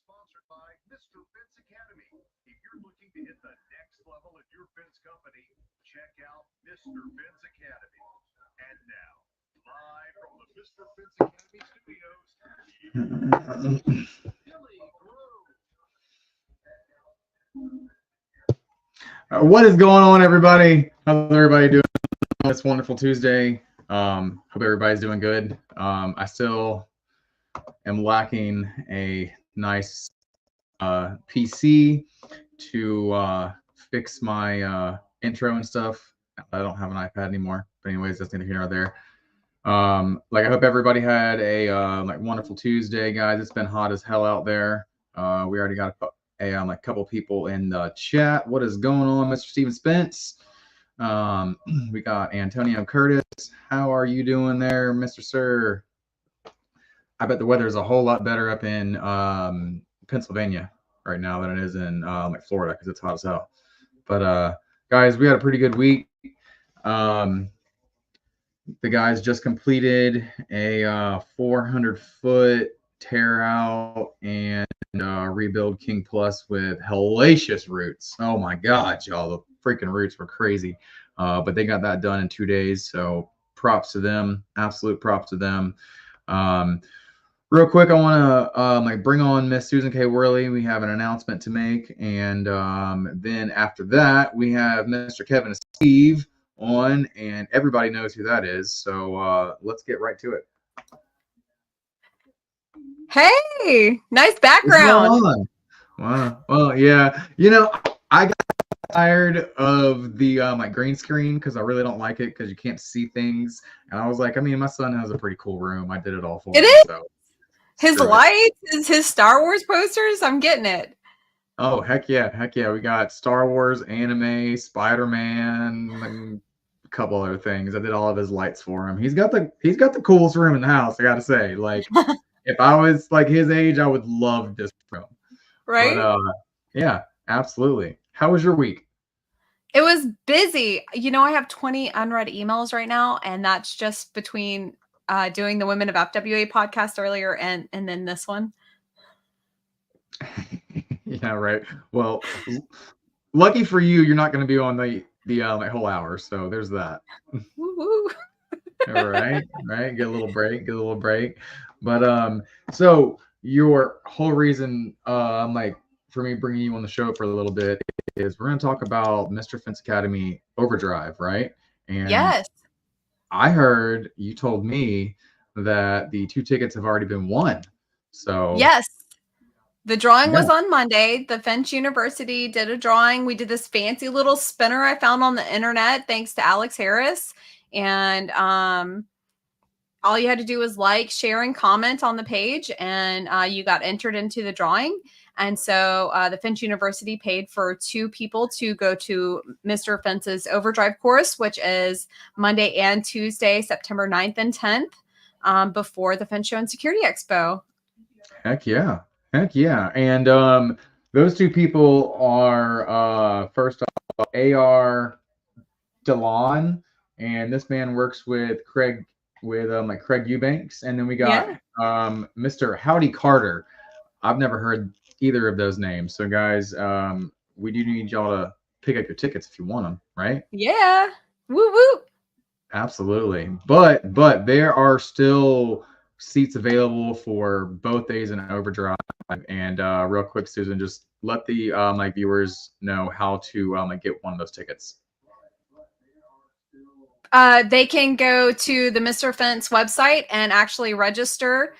sponsored by Mr. Fence Academy. If you're looking to hit the next level in your fence company, check out Mr. Fence Academy. And now, live from the Mr. Fence Academy studios, Billy Grove. What is going on, everybody? How's everybody doing on this wonderful Tuesday? Hope everybody's doing good. I still am lacking a nice PC to fix my intro and stuff. I don't have an iPad anymore, but anyways, that's neither here nor there. I hope everybody had a wonderful Tuesday, guys. It's been hot as hell out there. We already got a couple people in the chat. What is going on, Mr. Steven Spence? We got Antonio Curtis. How are you doing there, Mr. Sir? I bet the weather is a whole lot better up in Pennsylvania right now than it is in Florida because it's hot as hell. But guys, we had a pretty good week. The guys just completed a 400-foot tear out and rebuild King Plus with hellacious roots. Oh my God, y'all, the freaking roots were crazy. But they got that done in 2 days, so props to them. Absolute props to them. Real quick, I want to bring on Miss Susan K. Worley. We have an announcement to make, and then after that, we have Mr. Kevin Steve on, and everybody knows who that is. So let's get right to it. Hey, nice background. Wow. Well, yeah. I got tired of the green screen because I really don't like it because you can't see things. And I was like, my son has a pretty cool room. I did it all for him. So his lights, his Star Wars posters. I'm getting it. Oh, heck yeah. We got Star Wars, anime, Spider-Man, and a couple other things. I did all of his lights for him. He's got the coolest room in the house, I gotta say. Like, if I was like his age, I would love this room. Right? But yeah, absolutely. How was your week? It was busy. I have 20 unread emails right now, and that's just between doing the Women of FWA podcast earlier and then this one. Yeah, right. Well, lucky for you, you're not going to be on the whole hour, so there's that. Woo-woo. All right. Get a little break. But so your whole reason for me bringing you on the show for a little bit is we're going to talk about Mr. Fence Academy Overdrive, right? And yes. I heard you told me that the 2 tickets have already been won. So yes. The drawing was on Monday. The Fence University did a drawing. We did this fancy little spinner I found on the internet, thanks to Alex Harris. And all you had to do was like, share, and comment on the page, and you got entered into the drawing. And so the Fence University paid for 2 people to go to Mr. Fence's Overdrive course, which is Monday and Tuesday, September 9th and 10th, before the Fence Show and Security Expo. Heck yeah. And those 2 people are first off AR DeLon, and this man works with Craig Eubanks, and then we got Mr. Howdy Carter. I've never heard either of those names. So guys, we do need y'all to pick up your tickets if you want them, right? Yeah. Woo woo. Absolutely. But there are still seats available for both days in Overdrive. And real quick, Susan, just let the viewers know how to get one of those tickets. They can go to the Mr. Fence website and actually register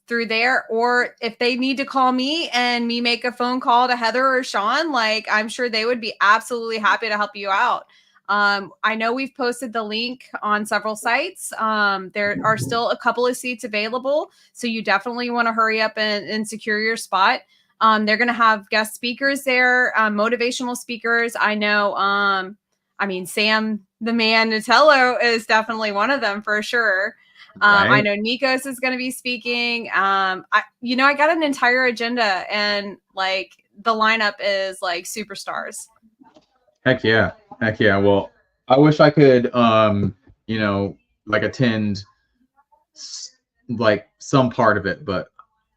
through there, or if they need to call me and me make a phone call to Heather or Sean, I'm sure they would be absolutely happy to help you out. I know we've posted the link on several sites. There are still a couple of seats available, so you definitely want to hurry up and secure your spot. They're going to have guest speakers there, motivational speakers. I know, Sam, the man Natello, is definitely one of them for sure. Right. I know Nikos is going to be speaking. I got an entire agenda, and the lineup is superstars. Heck yeah. Well, I wish I could, attend some part of it, but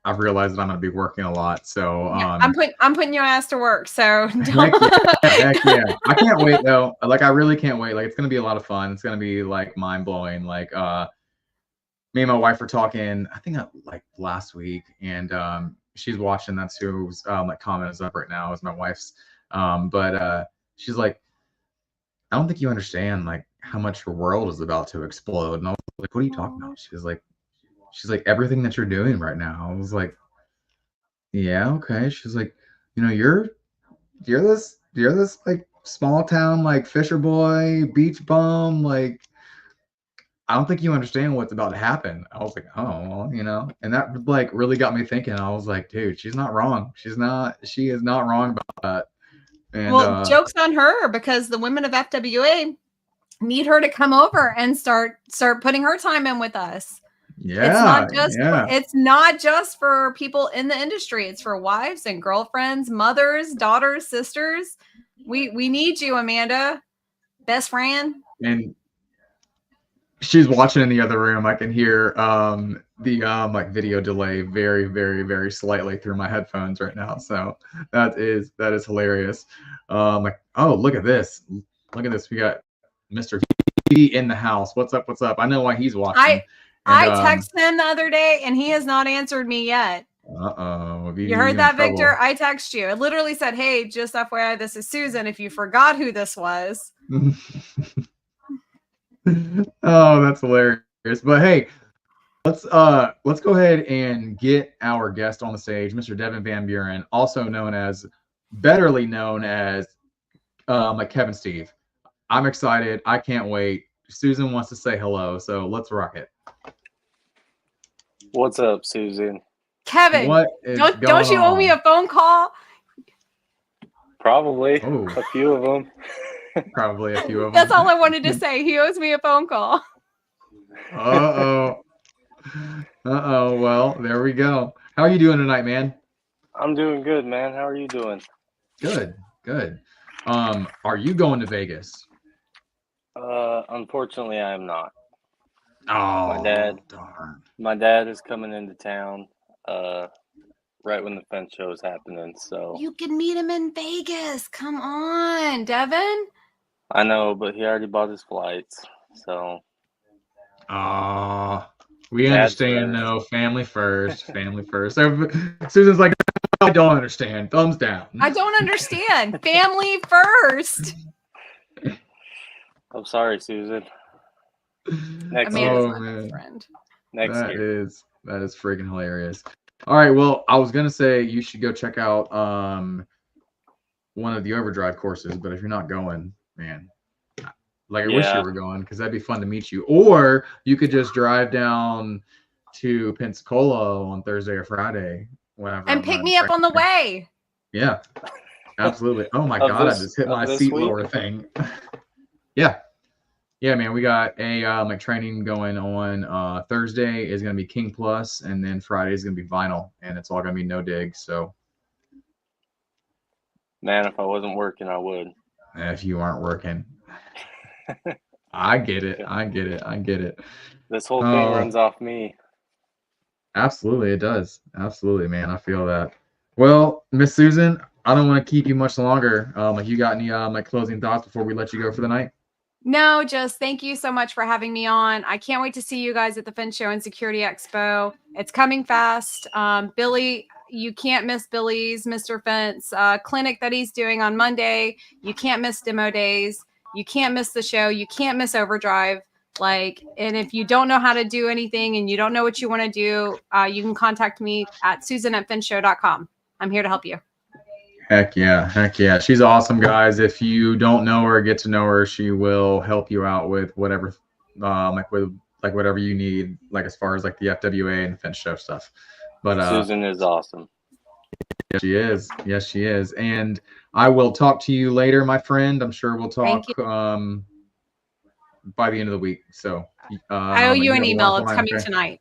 I've realized that I'm going to be working a lot. So Yeah, I'm putting your ass to work. So heck yeah. I can't wait though. Like I really can't wait. Like it's going to be a lot of fun. It's going to be like mind blowing. Like me and my wife were talking, I think like last week, and she's watching. That's who's like comment is up right now is my wife's. But she's like, I don't think you understand like how much your world is about to explode. And I was like, what are you talking about? She's like everything that you're doing right now. I was like, yeah, okay. She's like, you're this like small town like fisher boy, beach bum, like I don't think you understand what's about to happen. I was like, oh, well. And that like really got me thinking. I was like, dude, she's not wrong. She is not wrong about that. And well, joke's on her because the women of FWA need her to come over and start putting her time in with us. yeah, it's not just for people in the industry. It's for wives and girlfriends, mothers, daughters, sisters. We need you, Amanda, best friend. and she's watching in the other room. I can hear the like video delay very, very, very slightly through my headphones right now. So that is hilarious. Like, oh, look at this. Look at this. We got Mr. V in the house. What's up? What's up? I know why he's watching. I texted him the other day and he has not answered me yet. Uh-oh. You heard that, Victor? I texted you. It literally said, hey, just FYI, this is Susan. If you forgot who this was. Oh, that's hilarious. But hey, let's go ahead and get our guest on the stage, Mr. Devan Van Buren, also betterly known as like Kevin Steve. I'm excited. I can't wait. Susan wants to say hello, so let's rock it. What's up, Susan? Kevin, don't you owe me a phone call? Probably. A few of them. Probably a few of them. That's all I wanted to say. He owes me a phone call. Uh-oh. Well, there we go. How are you doing tonight, man? I'm doing good, man. How are you doing? Good. Are you going to Vegas? Unfortunately, I am not. Oh, darn. My dad is coming into town right when the fence show is happening, so you can meet him in Vegas. Come on, Devin. I know, but he already bought his flights, so we understand though. Family first. So, Susan's like, I don't understand. Thumbs down. I don't understand. Family first. I'm sorry, Susan. Next year. My friend. Next year. That is freaking hilarious. All right, well, I was gonna say you should go check out one of the overdrive courses, but if you're not going, man, like I wish you were going because that'd be fun to meet you. Or you could just drive down to Pensacola on Thursday or Friday, whenever, and pick me up on the way. Yeah, absolutely. Oh my God, I just hit my seat lower thing. Yeah, man, we got a like training going on. Thursday is going to be King Plus, and then Friday is going to be Vinyl, and it's all going to be no dig. So, man, if I wasn't working, I would. If you aren't working, I get it. This whole thing runs off me. Absolutely, it does. Absolutely, man. I feel that. Well, Miss Susan, I don't want to keep you much longer. Like, you got any like closing thoughts before we let you go for the night? No, just thank you so much for having me on. I can't wait to see you guys at the Fin Show and Security Expo. It's coming fast. Billy, you can't miss Billy's Mr. Fence clinic that he's doing on Monday. You can't miss demo days. You can't miss the show. You can't miss Overdrive. And if you don't know how to do anything and you don't know what you want to do, you can contact me at susan@finshow.com. I'm here to help you. Heck yeah. She's awesome, guys. If you don't know her, get to know her. She will help you out with whatever, whatever you need, like as far as like the FWA and the Fence Show stuff. But Susan is awesome. Yes, she is. And I will talk to you later, my friend. I'm sure we'll talk by the end of the week. So I owe you an email. It's coming tonight.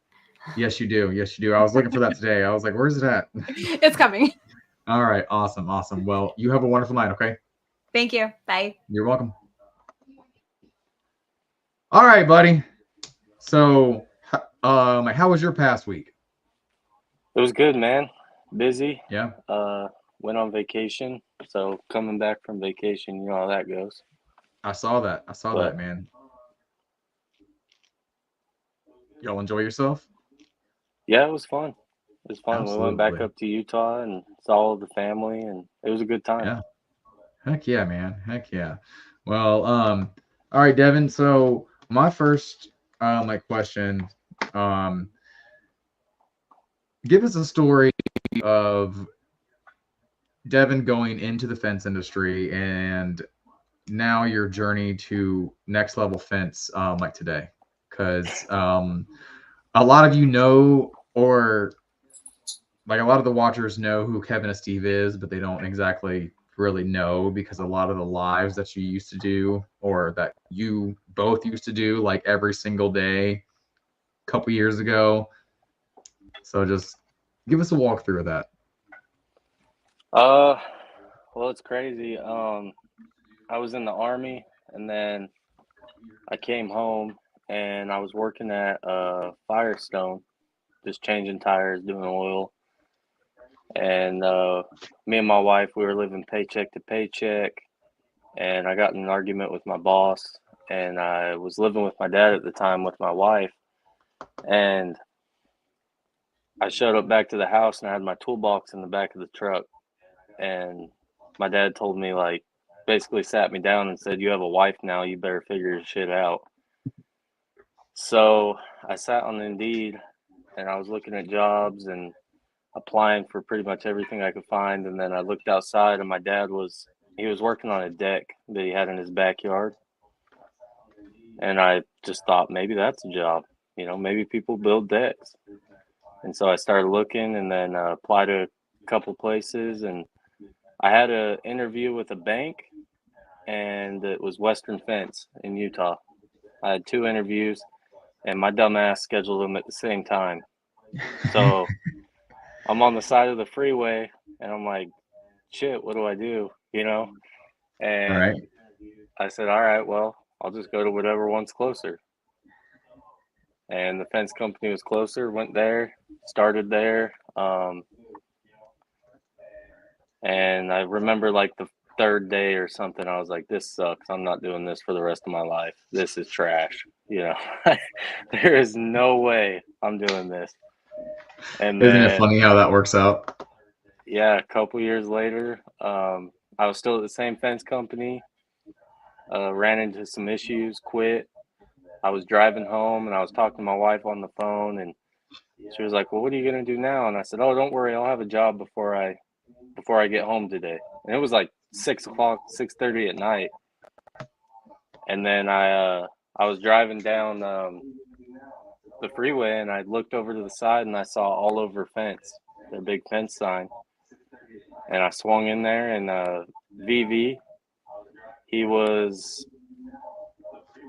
Yes, you do. I was looking for that today. I was like, where's it at? It's coming. All right. Awesome. Well, you have a wonderful night. Okay. Thank you. Bye. You're welcome. All right, buddy. So, how was your past week? It was good, man. Busy. Yeah. Went on vacation. So coming back from vacation, you know how that goes. I saw that. I saw But- that, man. Y'all enjoy yourself? Yeah, it was fun. It was fun. We went back Absolutely. up to Utah and saw the family, and it was a good time. Yeah. Heck yeah, man. Heck yeah. Well, all right, Devin. So my first question, give us a story of Devin going into the fence industry and now your journey to next level fence like today. Because a lot of you know, or like a lot of the watchers know who Kevin and Steve is, but they don't exactly really know because a lot of the lives that you used to do or that you both used to do like every single day a couple years ago. So just give us a walkthrough of that. Well, it's crazy. I was in the Army, and then I came home, and I was working at Firestone, just changing tires, doing oil. And me and my wife, we were living paycheck to paycheck, and I got in an argument with my boss, and I was living with my dad at the time with my wife, and I showed up back to the house, and I had my toolbox in the back of the truck, and my dad told me, like, basically sat me down and said, "You have a wife now, you better figure your shit out." So I sat on Indeed, and I was looking at jobs and applying for pretty much everything I could find. And then I looked outside, and my dad was working on a deck that he had in his backyard. And I just thought, maybe that's a job, maybe people build decks. And so I started looking, and then applied to a couple places, and I had an interview with a bank, and it was Western Fence in Utah. I had 2 interviews, and my dumb ass scheduled them at the same time. So I'm on the side of the freeway, and I'm like, shit, what do I do? And All right. I said, all right, well, I'll just go to whatever one's closer. And the fence company was closer, went there, started there. And I remember like the 3rd day or something, I was like, this sucks. I'm not doing this for the rest of my life. This is trash. There is no way I'm doing this. And Isn't then, it funny how that works out? yeah, a couple years later, I was still at the same fence company, ran into some issues, quit. I was driving home, and I was talking to my wife on the phone, and she was like, well, what are you going to do now? And I said, oh, don't worry, I'll have a job before I get home today. And it was like 6:30 at night. And then I was driving down the freeway, and I looked over to the side, and I saw All Over Fence, their big fence sign. And I swung in there, and VV,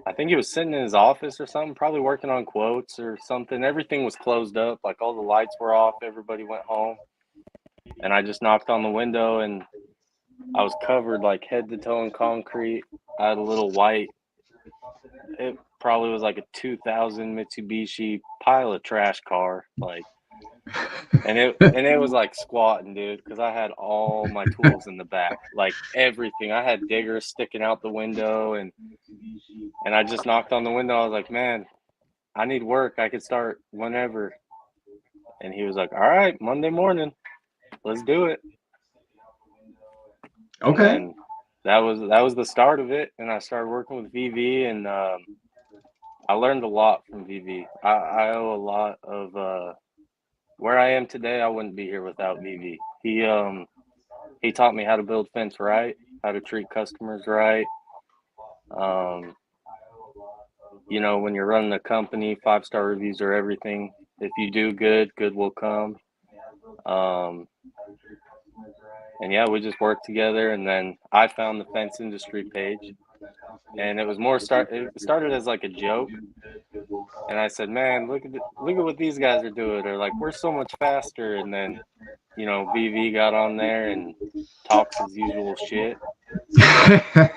I think he was sitting in his office or something, probably working on quotes or something. Everything was closed up, like all the lights were off, everybody went home. And I just knocked on the window, and I was covered like head to toe in concrete. I had a little white, it probably was like a 2000 Mitsubishi pile of trash car, and it was like squatting, dude, because I had all my tools in the back, like everything. I had diggers sticking out the window, and I just knocked on the window. I was like, man, I need work. I could start whenever. And he was like, all right, Monday morning, let's do it. Okay. And that was the start of it. And I started working with VV, and I learned a lot from VV. I owe a lot of where I am today. I wouldn't be here without VV. He taught me how to build fence right, how to treat customers right. When you're running a company, 5-star reviews are everything. If you do good, good will come. And yeah, we just worked together, and then I found the fence industry page, and it was it started as like a joke. And I said, man, look at what these guys are doing. They're like, we're so much faster. And then, VV got on there and talks his usual shit.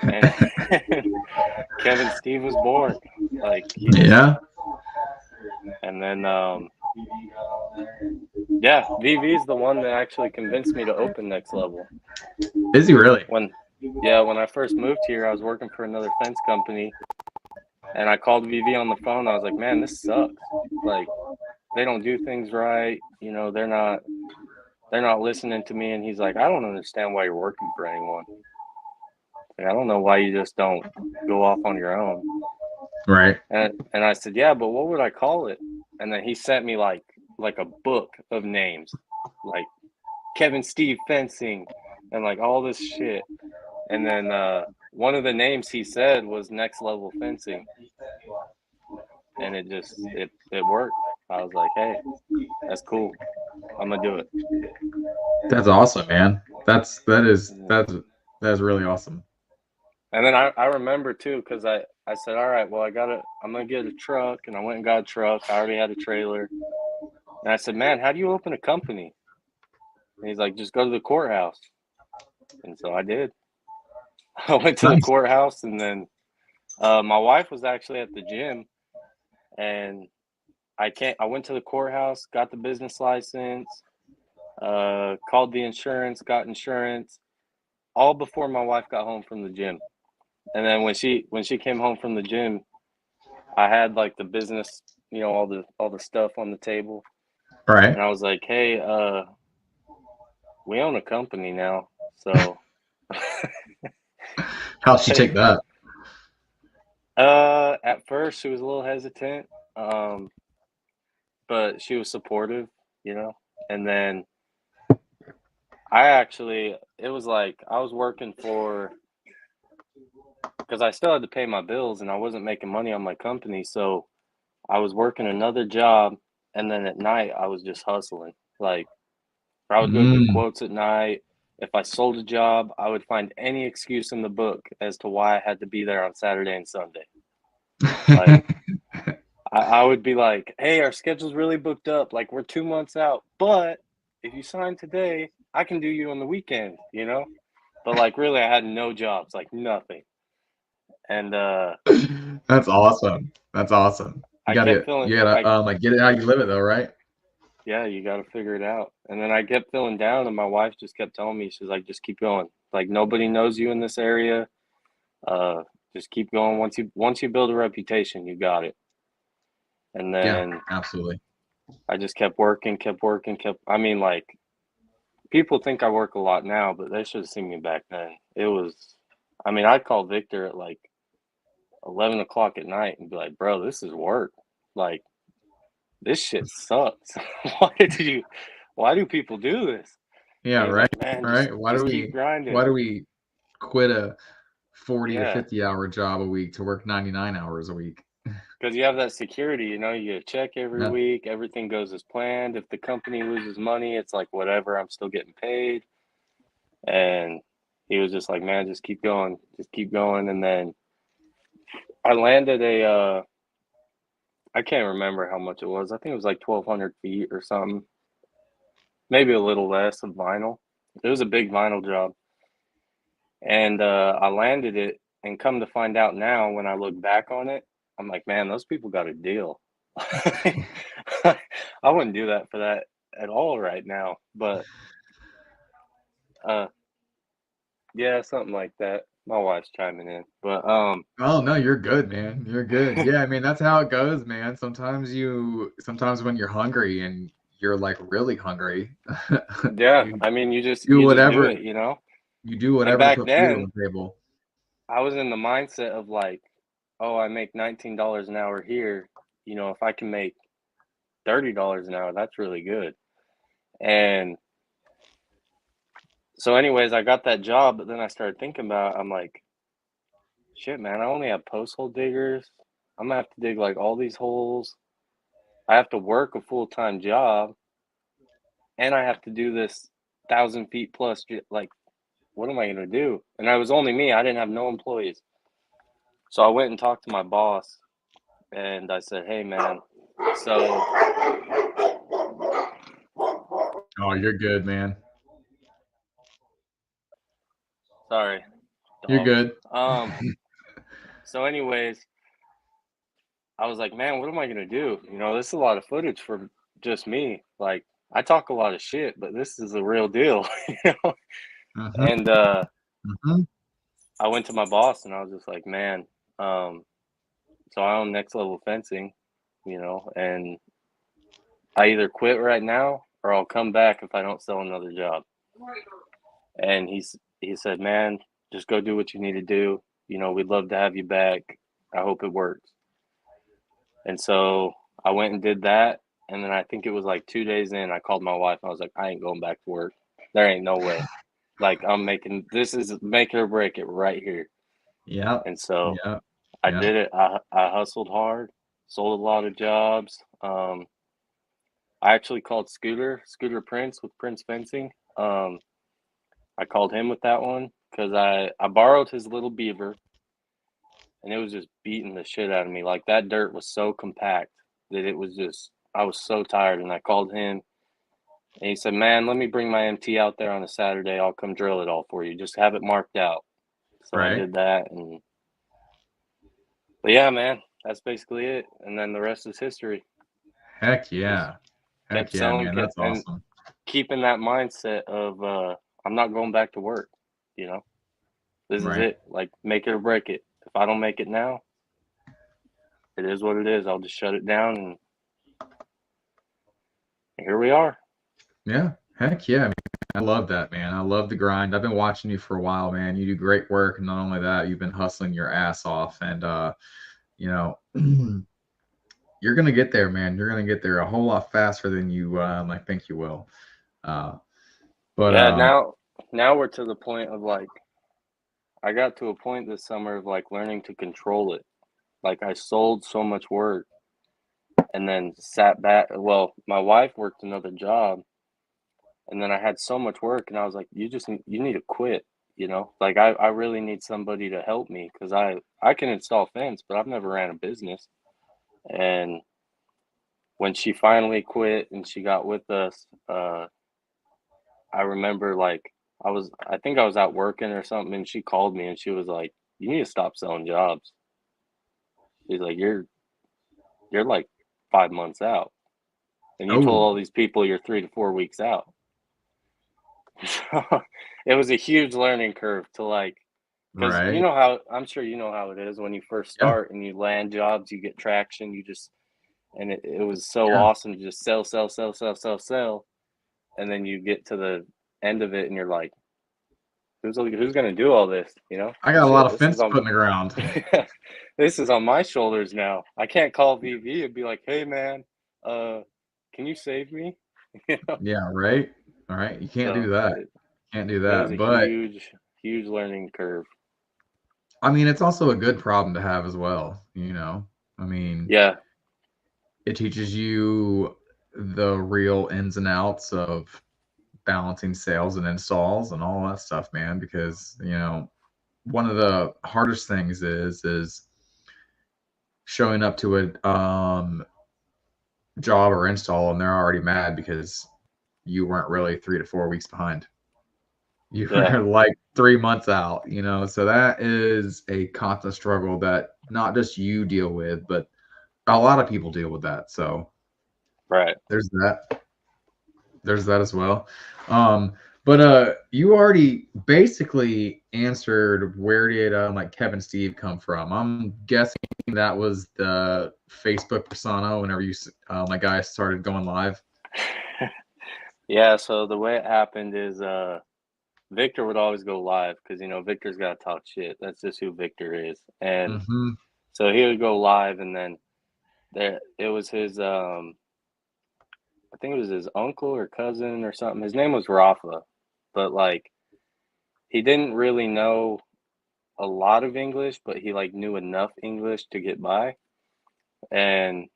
And Kevin Steve was born. Yeah. And then Yeah, VV's the one that actually convinced me to open Next Level. Is he really? When I first moved here, I was working for another fence company, and I called VV on the phone. I was like, man, this sucks. Like, they don't do things right. You know, they're not listening to me. And he's like, I don't understand why you're working for anyone. Like, I don't know why you just don't go off on your own. Right. And I said, yeah, but what would I call it? And then he sent me like a book of names, like Kevin Steve Fencing and like all this shit. And then one of the names he said was Next Level Fencing. And it worked. I was like, hey, that's cool. I'm gonna do it. That's awesome, man. That's really awesome. And then I remember too, because I said, all right, well, I'm gonna get a truck, and I went and got a truck. I already had a trailer. And I said, man, how do you open a company? And he's like, just go to the courthouse. And so I did. I went to the courthouse, and then my wife was actually at the gym, and I went to the courthouse, got the business license, called the insurance, got insurance, all before my wife got home from the gym. And then when she came home from the gym, I had like the business, you know, all the stuff on the table. Right. And I was like, hey, we own a company now. So how'd she take that? At first she was a little hesitant. But she was supportive, you know. And then it was like I was working because I still had to pay my bills and I wasn't making money on my company. So I was working another job, and then at night I was just hustling. Like, I would go do quotes at night. If I sold a job, I would find any excuse in the book as to why I had to be there on Saturday and Sunday. Like, I would be like, hey, our schedule's really booked up. Like, we're 2 months out. But if you sign today, I can do you on the weekend, you know? But, like, really, I had no jobs, like, nothing. And that's awesome. That's awesome. You gotta get it how you live it, though, right? Yeah, you got to figure it out. And then I kept feeling down, and my wife just kept telling me, she's like, just keep going. Like, nobody knows you in this area. Just keep going. Once you build a reputation, you got it. And then yeah, absolutely. I just kept working. I mean, like, people think I work a lot now, but they should have seen me back then. I'd call Victor at like 11 o'clock at night and be like, bro, this is work. Like, this shit sucks. Why do people do this? Yeah, right. Like, man, right. Why keep grinding. Why do we quit a 40 to 50 hour job a week to work 99 hours a week? Because you have that security, you know, you get a check every week, everything goes as planned. If the company loses money, it's like, whatever, I'm still getting paid. And he was just like, man, just keep going. And then I landed I can't remember how much it was. I think it was like 1,200 feet or something, maybe a little less of vinyl. It was a big vinyl job. And I landed it, and come to find out now, when I look back on it, I'm like, man, those people got a deal. I wouldn't do that for that at all right now. But yeah, something like that. My wife's chiming in. But oh no, you're good, man. You're good. Yeah, I mean, that's how it goes, man. Sometimes when you're hungry and you're like really hungry, yeah, I mean, you just do do it, you know. You do whatever And to back put food then, on the table. I was in the mindset of like, oh, I make $19 an hour here. You know, if I can make $30 an hour, that's really good. And so anyways, I got that job, but then I started thinking about it. I'm like, shit, man, I only have post hole diggers. I'm gonna have to dig like all these holes. I have to work a full-time job, and I have to do this 1,000 feet plus. Like, what am I gonna do? And I was only me. I didn't have no employees. So I went and talked to my boss, and I said, hey, man, so. Oh, you're good, man. Sorry. You're good. So anyways, I was like, man, what am I going to do? You know, this is a lot of footage for just me. Like, I talk a lot of shit, but this is a real deal, you know? Mm-hmm. And Mm-hmm. I went to my boss and I was just like, man, so I own Next Level Fencing, you know, and I either quit right now or I'll come back if I don't sell another job. And he said, man, just go do what you need to do. You know, we'd love to have you back. I hope it works. And so I went and did that. And then I think it was like 2 days in, I called my wife. I was like, I ain't going back to work. There ain't no way. Like, this is make it or break it right here. Yeah. And so Yeah. I did it. I hustled hard, sold a lot of jobs. I actually called Scooter Prince with Prince Fencing. I called him with that one because I borrowed his little beaver and it was just beating the shit out of me. Like that dirt was so compact that it was just, I was so tired. And I called him and he said, man, let me bring my MT out there on a Saturday. I'll come drill it all for you. Just have it marked out. So I Right. did that. But yeah, man, that's basically it. And then the rest is history. Heck yeah. Heck Kept yeah, selling man. That's and awesome. keeping that mindset of I'm not going back to work, you know. This is Right. it. Like make it or break it. If I don't make it now, it is what it is. I'll just shut it down and here we are. Yeah. Heck yeah. I love that, man. I love the grind. I've been watching you for a while, man. You do great work. And not only that, you've been hustling your ass off. And you know, you're gonna get there, man. You're gonna get there a whole lot faster than you I think you will. Uh but Yeah, now we're to the point of like I got to a point this summer of like learning to control it. Like I sold so much work and then sat back. Well, my wife worked another job and then I had so much work and I was like, you need to quit, you know? Like I really need somebody to help me because I can install fence, but I've never ran a business. And when she finally quit and she got with us, I remember like I think I was out working or something and she called me and she was like, you need to stop selling jobs. She's like, you're like 5 months out. And you told oh, all these people you're 3 to 4 weeks out. So it was a huge learning curve to like, because you right. know how, I'm sure you know how it is when you first Yeah. start and you land jobs, you get traction, and it was so Yeah. awesome to just sell. And then you get to the end of it and you're like, who's going to do all this? You know, I got a lot shit, of fence to put in the ground. this is on my shoulders now. I can't call VV and be like, hey man, can you save me? You know? Yeah, right. All right. You can't do So that. Can't do it was that. a But huge learning curve. I mean, it's also a good problem to have as well, you know. I mean, Yeah. it teaches you the real ins and outs of balancing sales and installs and all that stuff, man, because, you know, one of the hardest things is showing up to a job or install and they're already mad because you weren't really 3 to 4 weeks behind. You Yeah. were like 3 months out, you know. So that is a constant struggle that not just you deal with, but a lot of people deal with that. So Right. there's that. There's that as well. But you already basically answered where did like Kevin Steve come from? I'm guessing that was the Facebook persona whenever you my guy started going live. Yeah. So the way it happened is Victor would always go live because, you know, Victor's got to talk shit. That's just who Victor is. And Mm-hmm. so he would go live and then it was his, I think it was his uncle or cousin or something. His name was Rafa, but like he didn't really know a lot of English, but he like knew enough English to get by. And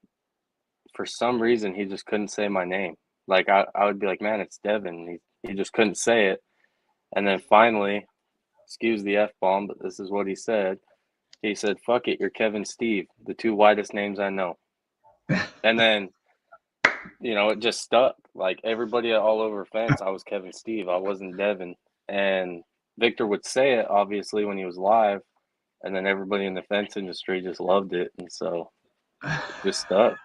for some reason, he just couldn't say my name. Like I would be like, man, it's Devan. He just couldn't say it. And then finally, excuse the F bomb, but this is what he said. He said, fuck it, you're Kevin Steve, the two whitest names I know. And then, you know, it just stuck. Like everybody all over fence, I was Kevin Steve. I wasn't Devan. And Victor would say it, obviously, when he was live. And then everybody in the fence industry just loved it. And so just stuck.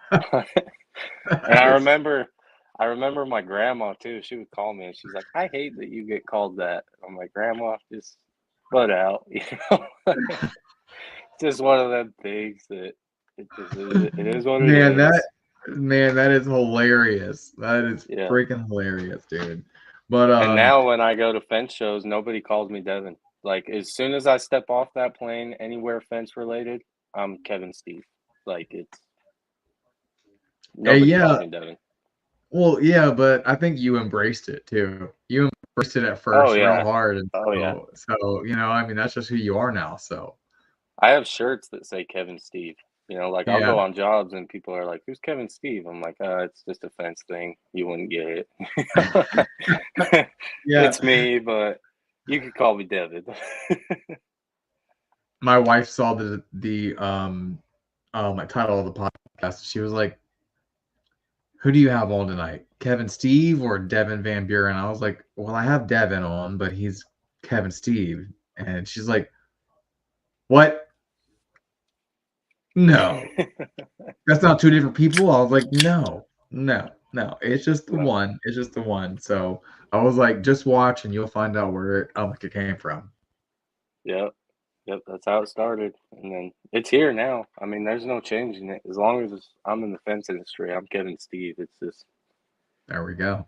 And I remember my grandma too. She would call me and she's like, "I hate that you get called that." I'm like, "Grandma, just butt out." Just one of them things that it is what it Man, is. that is hilarious. That is Yeah. freaking hilarious, dude. But And now when I go to fence shows, nobody calls me Devin. Like as soon as I step off that plane, anywhere fence related, I'm Kevin Steve. Like it's nobody calls yeah, me Devin. well, yeah, but I think you embraced it too. You embraced it at Oh first real yeah. hard, and Oh yeah. so I mean, that's just who you are now. So I have shirts that say Kevin Steve. Like I'll yeah, go on jobs and people are like, "Who's Kevin Steve?" I'm like, "It's just a fence thing. You wouldn't get it." yeah. It's me, but you could call me Devin. My wife saw the title of the podcast. She was like, "Who do you have on tonight? Kevin Steve or Devan Van Buren?" I was like, "Well, I have Devin on, but he's Kevin Steve." And she's like, "What? No, that's not two different people." I was like, "No, no, no. It's just the No. one. It's just the one." So I was like, "Just watch, and you'll find out where it came from." Yep. Yep, that's how it started. And then it's here now. I mean, there's no changing it. As long as I'm in the fence industry, I'm Kevin Steve. There we go.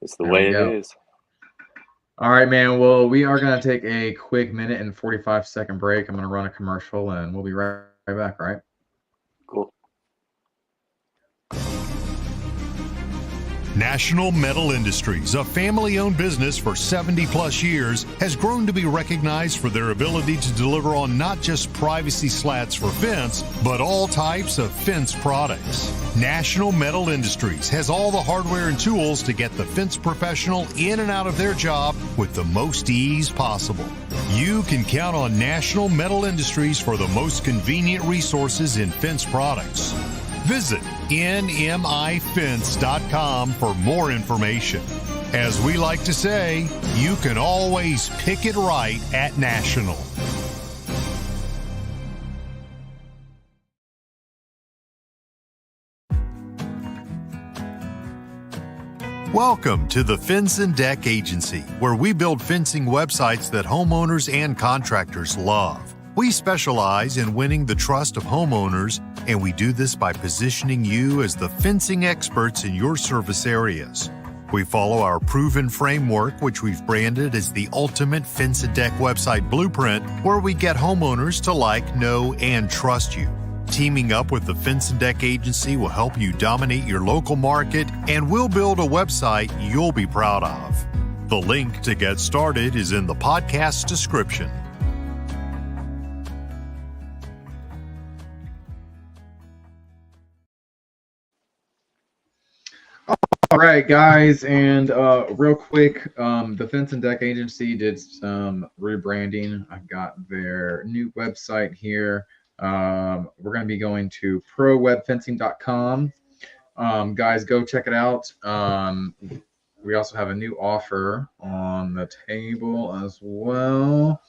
It's the There we way it go. is. All right, man. Well, we are going to take a quick minute and 45-second break. I'm going to run a commercial, and we'll be right back, all right? Cool. National Metal Industries, a family-owned business for 70-plus years, has grown to be recognized for their ability to deliver on not just privacy slats for fence, but all types of fence products. National Metal Industries has all the hardware and tools to get the fence professional in and out of their job with the most ease possible. You can count on National Metal Industries for the most convenient resources in fence products. Visit nmifence.com for more information. As we like to say, you can always pick it right at National. Welcome to the Fence and Deck Agency, where we build fencing websites that homeowners and contractors love. We specialize in winning the trust of homeowners, and we do this by positioning you as the fencing experts in your service areas. We follow our proven framework, which we've branded as the ultimate fence and deck website blueprint, where we get homeowners to like, know, and trust you. Teaming up with the Fence and Deck Agency will help you dominate your local market, and we'll build a website you'll be proud of. The link to get started is in the podcast description. All right, guys, and real quick, the Fence and Deck Agency did some rebranding. I've got their new website here. We're going to be going to prowebfencing.com. Guys, go check it out. We also have a new offer on the table as well.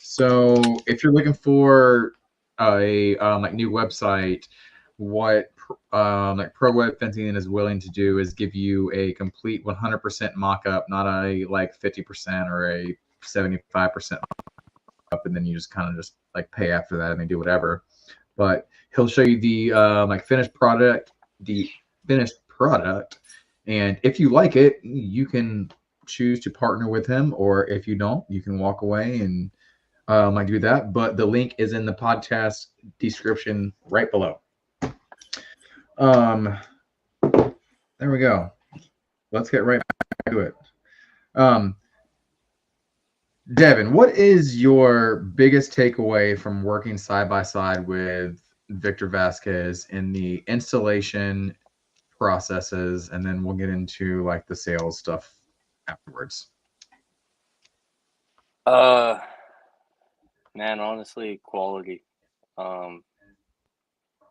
So if you're looking for a new website, what Pro Web Fencing is willing to do is give you a complete 100% mock-up, not a 50% or a 75% up, and then you just kind of just pay after that and they do whatever. But he'll show you the finished product, and if you like it, you can choose to partner with him, or if you don't, you can walk away and do that. But the link is in the podcast description right below. There we go. Let's get right back to it. Devin, what is your biggest takeaway from working side by side with Victor Vasquez in the installation processes, and then we'll get into the sales stuff afterwards? Man, honestly, quality.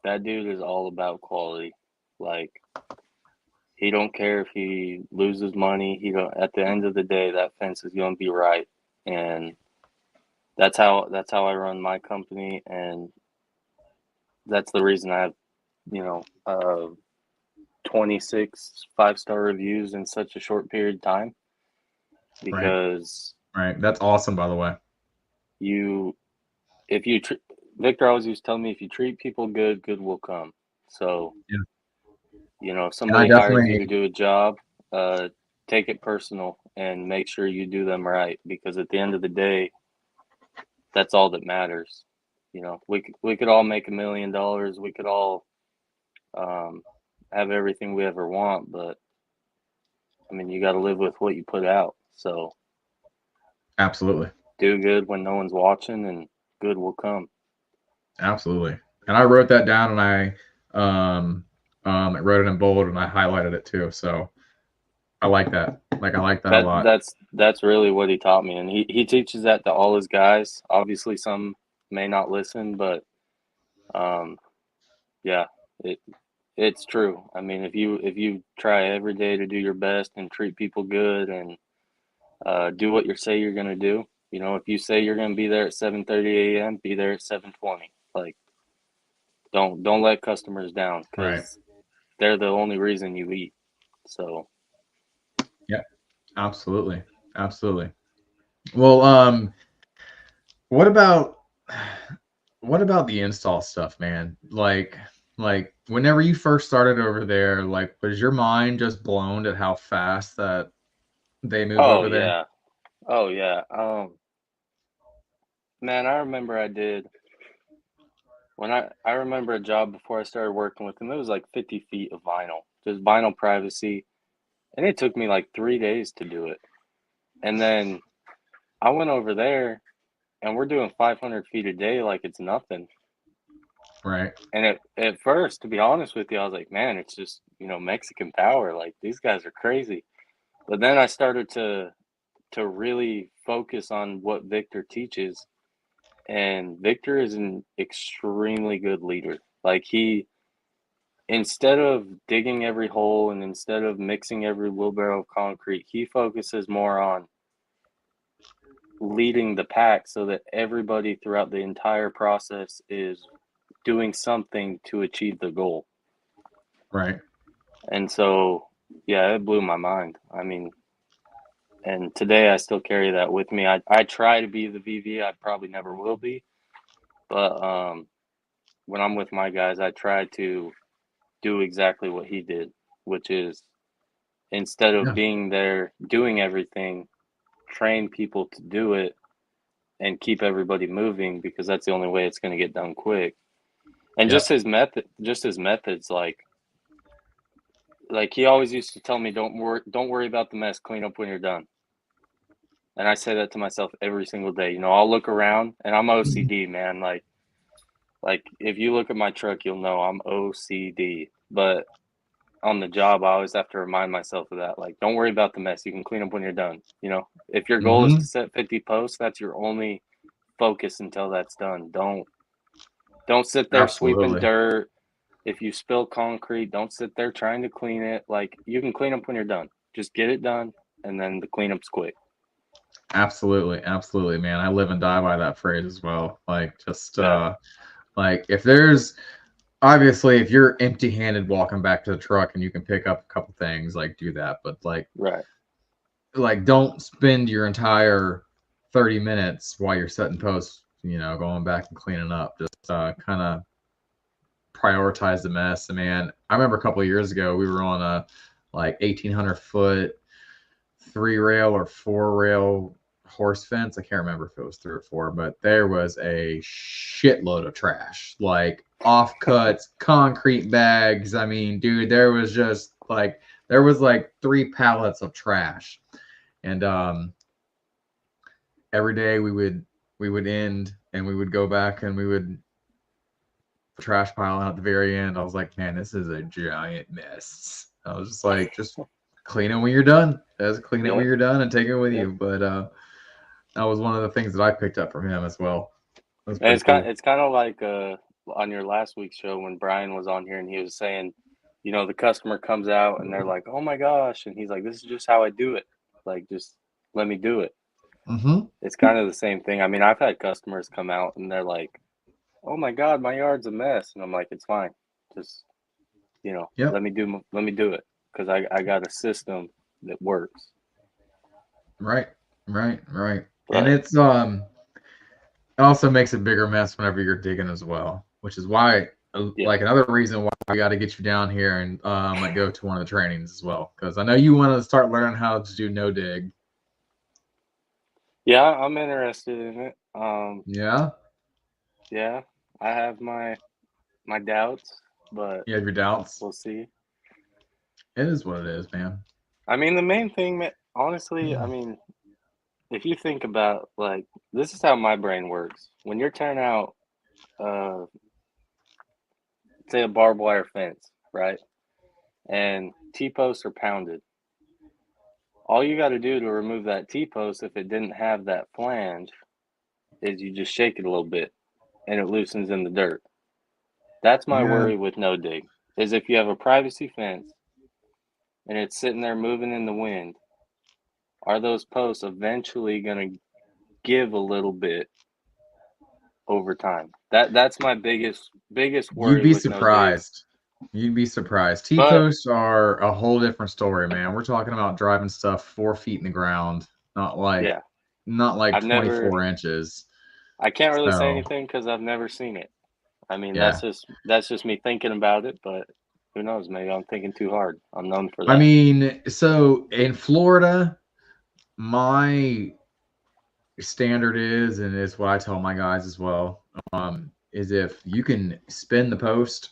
That dude is all about quality. He don't care if he loses money. At the end of the day, that fence is going to be right. And that's how I run my company. And that's the reason I have, 26 5-star reviews in such a short period of time, because Right. That's awesome, by the way. Victor always used to tell me, if you treat people good, good will come. So, Yeah. you know, if And I somebody hires you definitely, to do a job, take it personal and make sure you do them right, because at the end of the day, that's all that matters. You know, we could all make $1 million. We could all have everything we ever want, but I mean, you got to live with what you put out. So absolutely. do good when no one's watching, and good will come. Absolutely. And I wrote that down, and I wrote it in bold, and I highlighted it too. So I like that. Like, I like that a lot. That's really what he taught me, and he teaches that to all his guys. Obviously, some may not listen, but yeah, it's true. I mean, if you try every day to do your best and treat people good, and do what you say you're gonna do. You know, if you say you're gonna be there at 7:30 a.m., be there at 7:20. Like, don't let customers down, Right. because they're the only reason you eat. So Yeah, absolutely. Absolutely. Well, what about the install stuff, man? Like whenever you first started over there, like, was your mind just blown at how fast that they move oh over there? yeah. Oh yeah. Man, I remember I remember a job before I started working with them. It was like 50 feet of vinyl, just vinyl privacy, and it took me like 3 days to do it. And then I went over there, and we're doing 500 feet a day like it's nothing. Right. And at first, to be honest with you, I was like, man, it's just, you know, Mexican power. Like, these guys are crazy. But then I started to really focus on what Victor teaches. And Victor is an extremely good leader. Like, instead of digging every hole and instead of mixing every wheelbarrow of concrete, he focuses more on leading the pack so that everybody throughout the entire process is doing something to achieve the goal. Right. And so, yeah, it blew my mind. I mean, and today I still carry that with me. I try to be the VV. I probably never will be, but when I'm with my guys, I try to do exactly what he did, which is, instead of Yeah. being there doing everything, train people to do it and keep everybody moving, because that's the only way it's going to get done quick. And Yeah. just his methods, like he always used to tell me, don't worry about the mess, clean up when you're done. And I say that to myself every single day. You know, I'll look around, and I'm OCD, man. Like if you look at my truck, you'll know I'm OCD. But on the job, I always have to remind myself of that. Like, don't worry about the mess. You can clean up when you're done. You know, if your goal is to set 50 posts, that's your only focus until that's done. Don't sit there sweeping Absolutely. dirt. If you spill concrete, don't sit there trying to clean it. Like, you can clean up when you're done. Just get it done, and then the cleanup's quick. Absolutely. Absolutely, man. I live and die by that phrase as well. Like, just Yeah. like, if there's obviously, if you're empty-handed walking back to the truck and you can pick up a couple things, like, do that. But Right. like don't spend your entire 30 minutes while you're setting posts, you know, going back and cleaning up. Just kind of prioritize the mess. I mean, I remember a couple of years ago we were on a like 1,800-foot 3-rail or 4-rail horse fence. I can't remember if it was 3 or 4, but there was a shitload of trash, like offcuts, concrete bags. I mean, dude, there was like 3 pallets of trash. And every day we would end and we would go back and we would trash pile out at the very end. I was like, man, this is a giant mess. I was just like, just clean it when you're done. Just clean it when you're done and take it with you. But that was one of the things that I picked up from him as well. It was pretty cool. It's kind of like on your last week's show when Brian was on here and he was saying, you know, the customer comes out and they're like, oh my gosh, and he's like, this is just how I do it. Like, just let me do it. Mm-hmm. It's kind of the same thing. I mean, I've had customers come out and they're like, oh my God, my yard's a mess, and I'm like, it's fine. Just Yep. let me do it because I got a system that works. Right. And But it's it also makes a bigger mess whenever you're digging as well, which is why Yeah. like another reason why we got to get you down here and like go to one of the trainings as well, because I know you want to start learning how to do no dig. yeah, I'm interested in it. Yeah, Yeah, I have my doubts, but you have your doubts. we'll see. It is what it is, man. I mean, the main thing, honestly, I mean, if you think about like this is how my brain works. When you're tearing out, uh, say a barbed wire fence, right, and T-posts are pounded, all you got to do to remove that T-post if it didn't have that flange is you just shake it a little bit and it loosens in the dirt. That's my Yeah. worry with no dig. Is if you have a privacy fence and it's sitting there moving in the wind, are those posts eventually going to give a little bit over time? That's my biggest You'd worry be with no dig. surprised. You'd be surprised. But T-posts are a whole different story, man. We're talking about driving stuff 4 feet in the ground, not like yeah, 24 inches. I can't really say So anything because I've never seen it. I mean, yeah. that's just me thinking about it, but who knows? Maybe I'm thinking too hard. I'm known for I that. mean, so in Florida, my standard is, and it's what I tell my guys as well, is if you can spin the post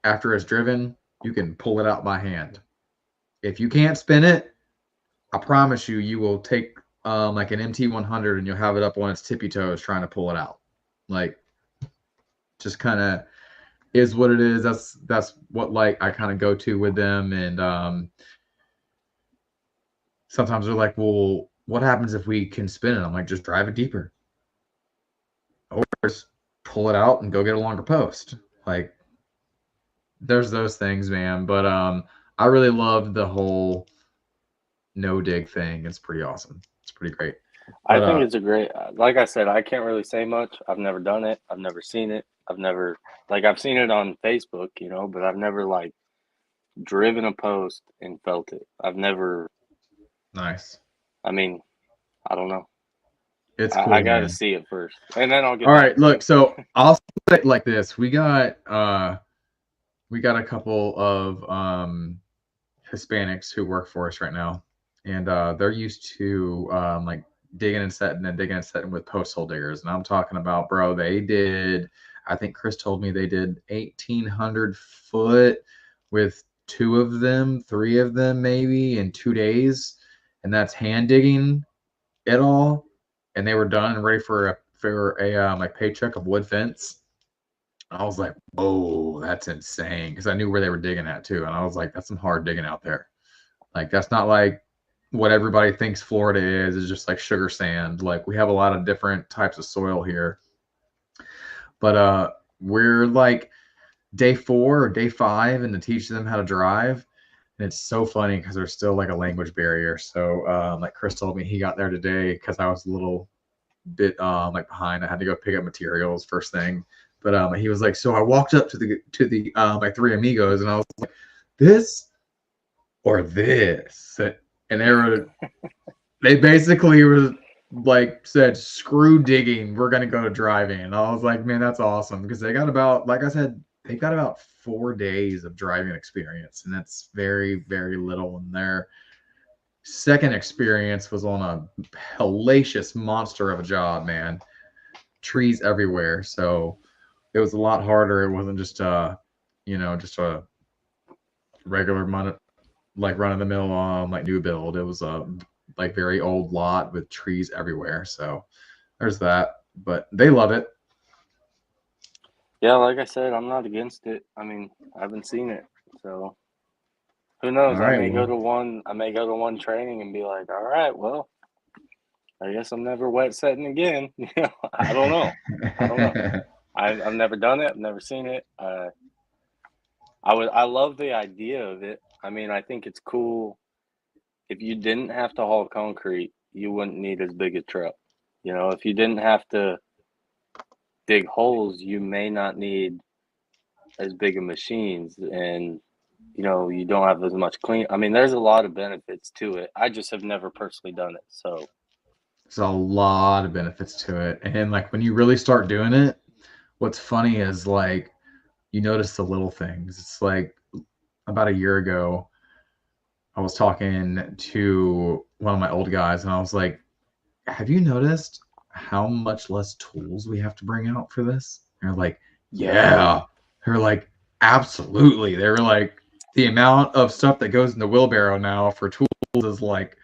after it's driven, you can pull it out by hand. If you can't spin it, I promise you, you will take like an MT100 and you'll have it up on its tippy toes trying to pull it out. Like, just kind of is what it is. That's what like I kind of go to with them, and sometimes they're like, well, what happens if we can spin it? I'm like, just drive it deeper. Or just pull it out and go get a longer post. Like, there's those things, man. But I really love the whole no dig thing. It's pretty awesome. It's pretty great. I But think it's a great, like I said, I can't really say much. I've never done it. I've never seen it. I've seen it on Facebook, but I've never like driven a post and felt it. I've never, nice. I mean, I don't know. It's I cool, got to man. see it first, and then I'll get All back right, to look, you. so I'll say it like this. We got a couple of Hispanics who work for us right now, and they're used to like digging and setting with post hole diggers. And I'm talking about, bro, they did, I think Chris told me they did 1,800 foot with 3 of them maybe in 2 days, and that's hand digging it all, and they were done and ready for a like paycheck of wood fence. I was like, whoa, that's insane, because I knew where they were digging at too, and I was like, that's some hard digging out there. Like, that's not like what everybody thinks Florida is just like sugar sand. Like, we have a lot of different types of soil here, but we're like day 4 or day 5 and to teach them how to drive. And it's so funny because there's still like a language barrier. So like Chris told me, he got there today because I was a little bit like behind. I had to go pick up materials first thing. But he was like, so I walked up to the my 3 amigos and I was like, this or this, and they basically were like said, screw digging, we're gonna go driving. And I was like, man, that's awesome, because they got about, like I said, they got about 4 days of driving experience, and that's very, very little. And their second experience was on a hellacious monster of a job, man. Trees everywhere, so it was a lot harder. It wasn't just just a regular like run of the mill like new build. It was a like very old lot with trees everywhere. So there's that. But they love it. Yeah, like I said, I'm not against it. I mean, I haven't seen it, so who knows? All right, I may go to one training and be like, all right, well, I guess I'm never wet setting again. I don't know. I've never done it. I've never seen it. I love the idea of it. I mean, I think it's cool. If you didn't have to haul concrete, you wouldn't need as big a truck. If you didn't have to dig holes, you may not need as big of machines, and you know, you don't have as much clean. I mean, there's a lot of benefits to it. I just have never personally done it. So There's a lot of benefits to it. And like when you really start doing it, what's funny is like you notice the little things. It's like about a year ago, I was talking to one of my old guys and I was like, have you noticed how much less tools we have to bring out for this? And they're like, yeah. They're like, absolutely. They were like, the amount of stuff that goes in the wheelbarrow now for tools is like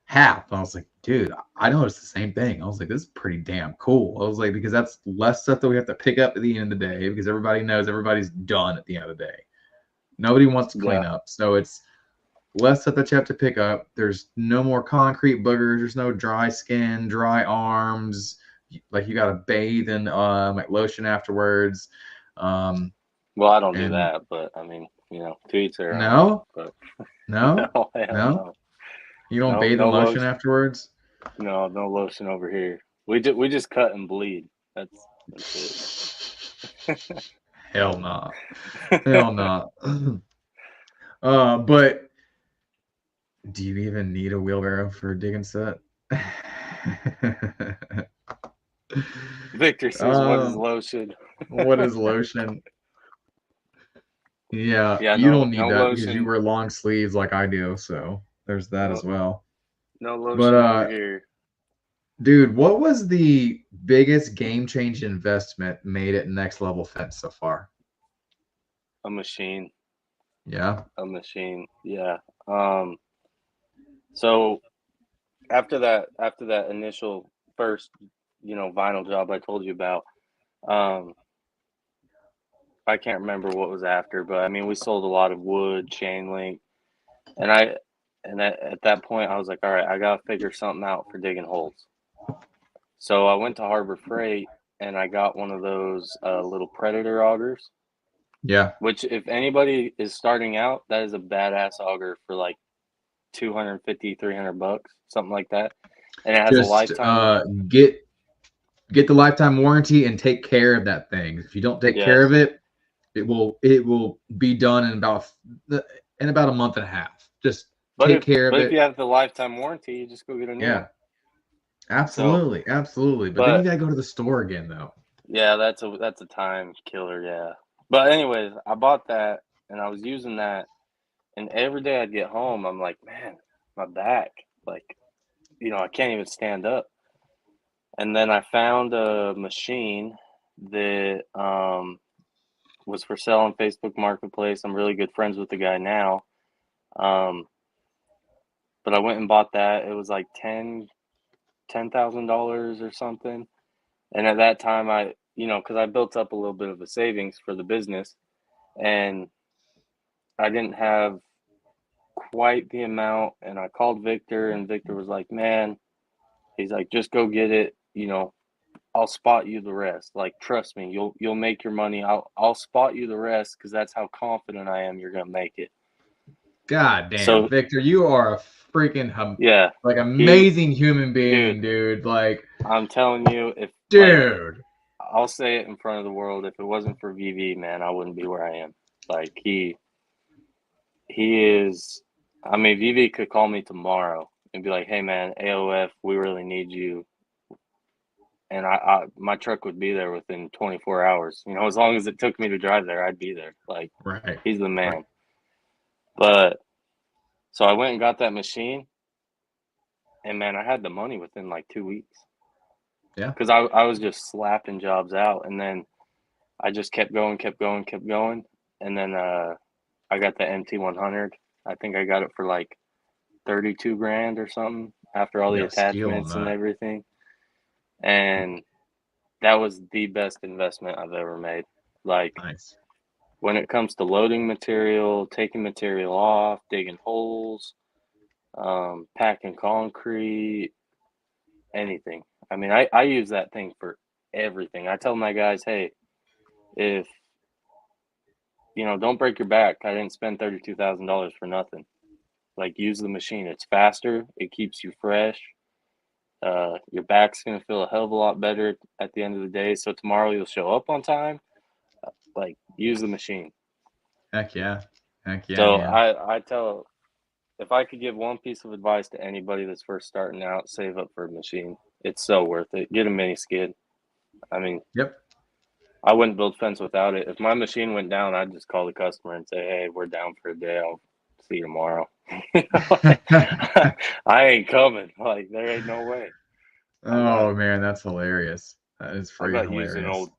half. And I was like, dude, I noticed the same thing. I was like, this is pretty damn cool. I was like, because that's less stuff that we have to pick up at the end of the day because everybody knows everybody's done at the end of the day. Nobody wants to clean up. So it's less stuff that you have to pick up. There's no more concrete boogers. There's no dry skin, dry arms. Like you got to bathe in like lotion afterwards. well, I don't do that, but I mean, you know, to each their own. No, But no, no. You don't bathe in lotion afterwards? No, no lotion over here. We just cut and bleed. That's it. Hell no. Hell no. But do you even need a wheelbarrow for a digging set? Victor says, "What is lotion?" What is lotion? Yeah, you don't need that lotion. because you wear long sleeves like I do. So there's that as well. No lotion over here. Dude, what was the biggest game-changing investment made at Next Level Fence so far? A machine. Yeah. A machine. Yeah. So after that initial first, you know, vinyl job I told you about, I can't remember what was after, but I mean, we sold a lot of wood, chain link, and at that point I was like, all right, I gotta figure something out for digging holes. So I went to Harbor Freight and I got one of those little Predator augers. Yeah. Which, if anybody is starting out, that is a badass auger for like $250, $300, something like that. And it has a lifetime. Get the lifetime warranty and take care of that thing. If you don't take care of it, it will be done in about a month and a half. Just take care of it. But if you have the lifetime warranty, you just go get a new one. Absolutely, absolutely. But then you gotta go to the store again, though. Yeah, that's a time killer. Yeah. But anyways, I bought that and I was using that, and every day I'd get home, I'm like, man, my back, like, you know, I can't even stand up. And then I found a machine that was for sale on Facebook Marketplace. I'm really good friends with the guy now. But I went and bought that. It was like $10,000 or something. And at that time, because I built up a little bit of a savings for the business, and I didn't have quite the amount. And I called Victor, and Victor was like, man, he's like, just go get it. You know, I'll spot you the rest. Like, trust me, you'll make your money. I'll spot you the rest because that's how confident I am you're gonna make it. God damn, Victor, you are a freaking amazing human being, dude. Like, I'm telling you, I'll say it in front of the world. If it wasn't for VV, man, I wouldn't be where I am. Like, he is. I mean, VV could call me tomorrow and be like, "Hey, man, AOF, we really need you." And my truck would be there within 24 hours. You know, as long as it took me to drive there, I'd be there. Like, he's the man. Right. But so I went and got that machine, and man, I had the money within like 2 weeks. Yeah. Because I was just slapping jobs out, and then I just kept going. And then I got the MT100. I think I got it for like 32 grand or something after all the attachments and everything. And that was the best investment I've ever made. Like, when it comes to loading material, taking material off, digging holes, packing concrete, anything. I mean, I use that thing for everything. I tell my guys, hey, if, you know, don't break your back. I didn't spend $32,000 for nothing. Like, use the machine. It's faster. It keeps you fresh. Your back's going to feel a hell of a lot better at the end of the day. So tomorrow you'll show up on time. like use the machine. Heck yeah. Heck yeah, So man. I tell, if I could give one piece of advice to anybody that's first starting out, save up for a machine. It's so worth it. Get a mini skid. I mean, Yep. I wouldn't build fence without it. If my machine went down, I'd just call the customer and say, "Hey, we're down for a day. I'll see you tomorrow." I ain't coming. Like, there ain't no way. Oh man, that's hilarious. That is I freaking got using hilarious.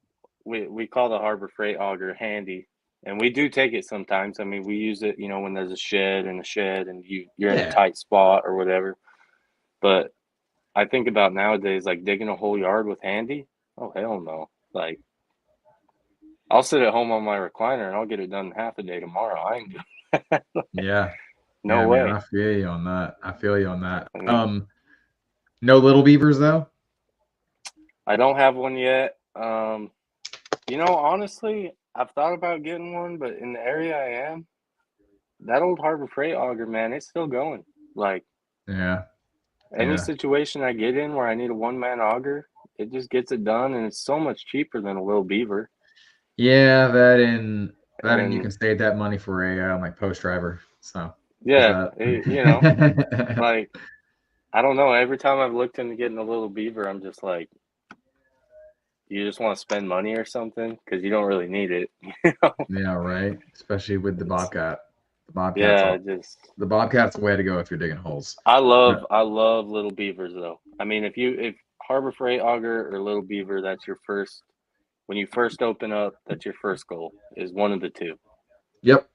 we call the Harbor Freight auger handy, and we do take it sometimes. I mean, we use it, when there's a shed and you're in a Yeah. tight spot or whatever. But I think about nowadays, like digging a whole yard with handy. Oh hell no! Like, I'll sit at home on my recliner and I'll get it done in half a day tomorrow. I ain't doing Yeah. no Yeah, man, way. I feel you on that. I feel you on that. I mean, No little beavers though? I don't have one yet. Honestly, I've thought about getting one, but in the area I am, that old Harbor Freight auger, man, it's still going. Like, Yeah. any Yeah. situation I get in where I need a one-man auger, it just gets it done, and it's so much cheaper than a little beaver. Yeah, that and you can And save that money for a like post driver. So there's yeah, that. like, I don't know. Every time I've looked into getting a little beaver, I'm just like, you just want to spend money or something because you don't really need it. Yeah, right. Especially with the Bobcat. Yeah, The Bobcat's the way to go if you're digging holes. I Yeah. love little beavers though. I mean, if Harbor Freight auger or little beaver, that's your first. When you first open up, that's your first goal. Is one of the two. Yep.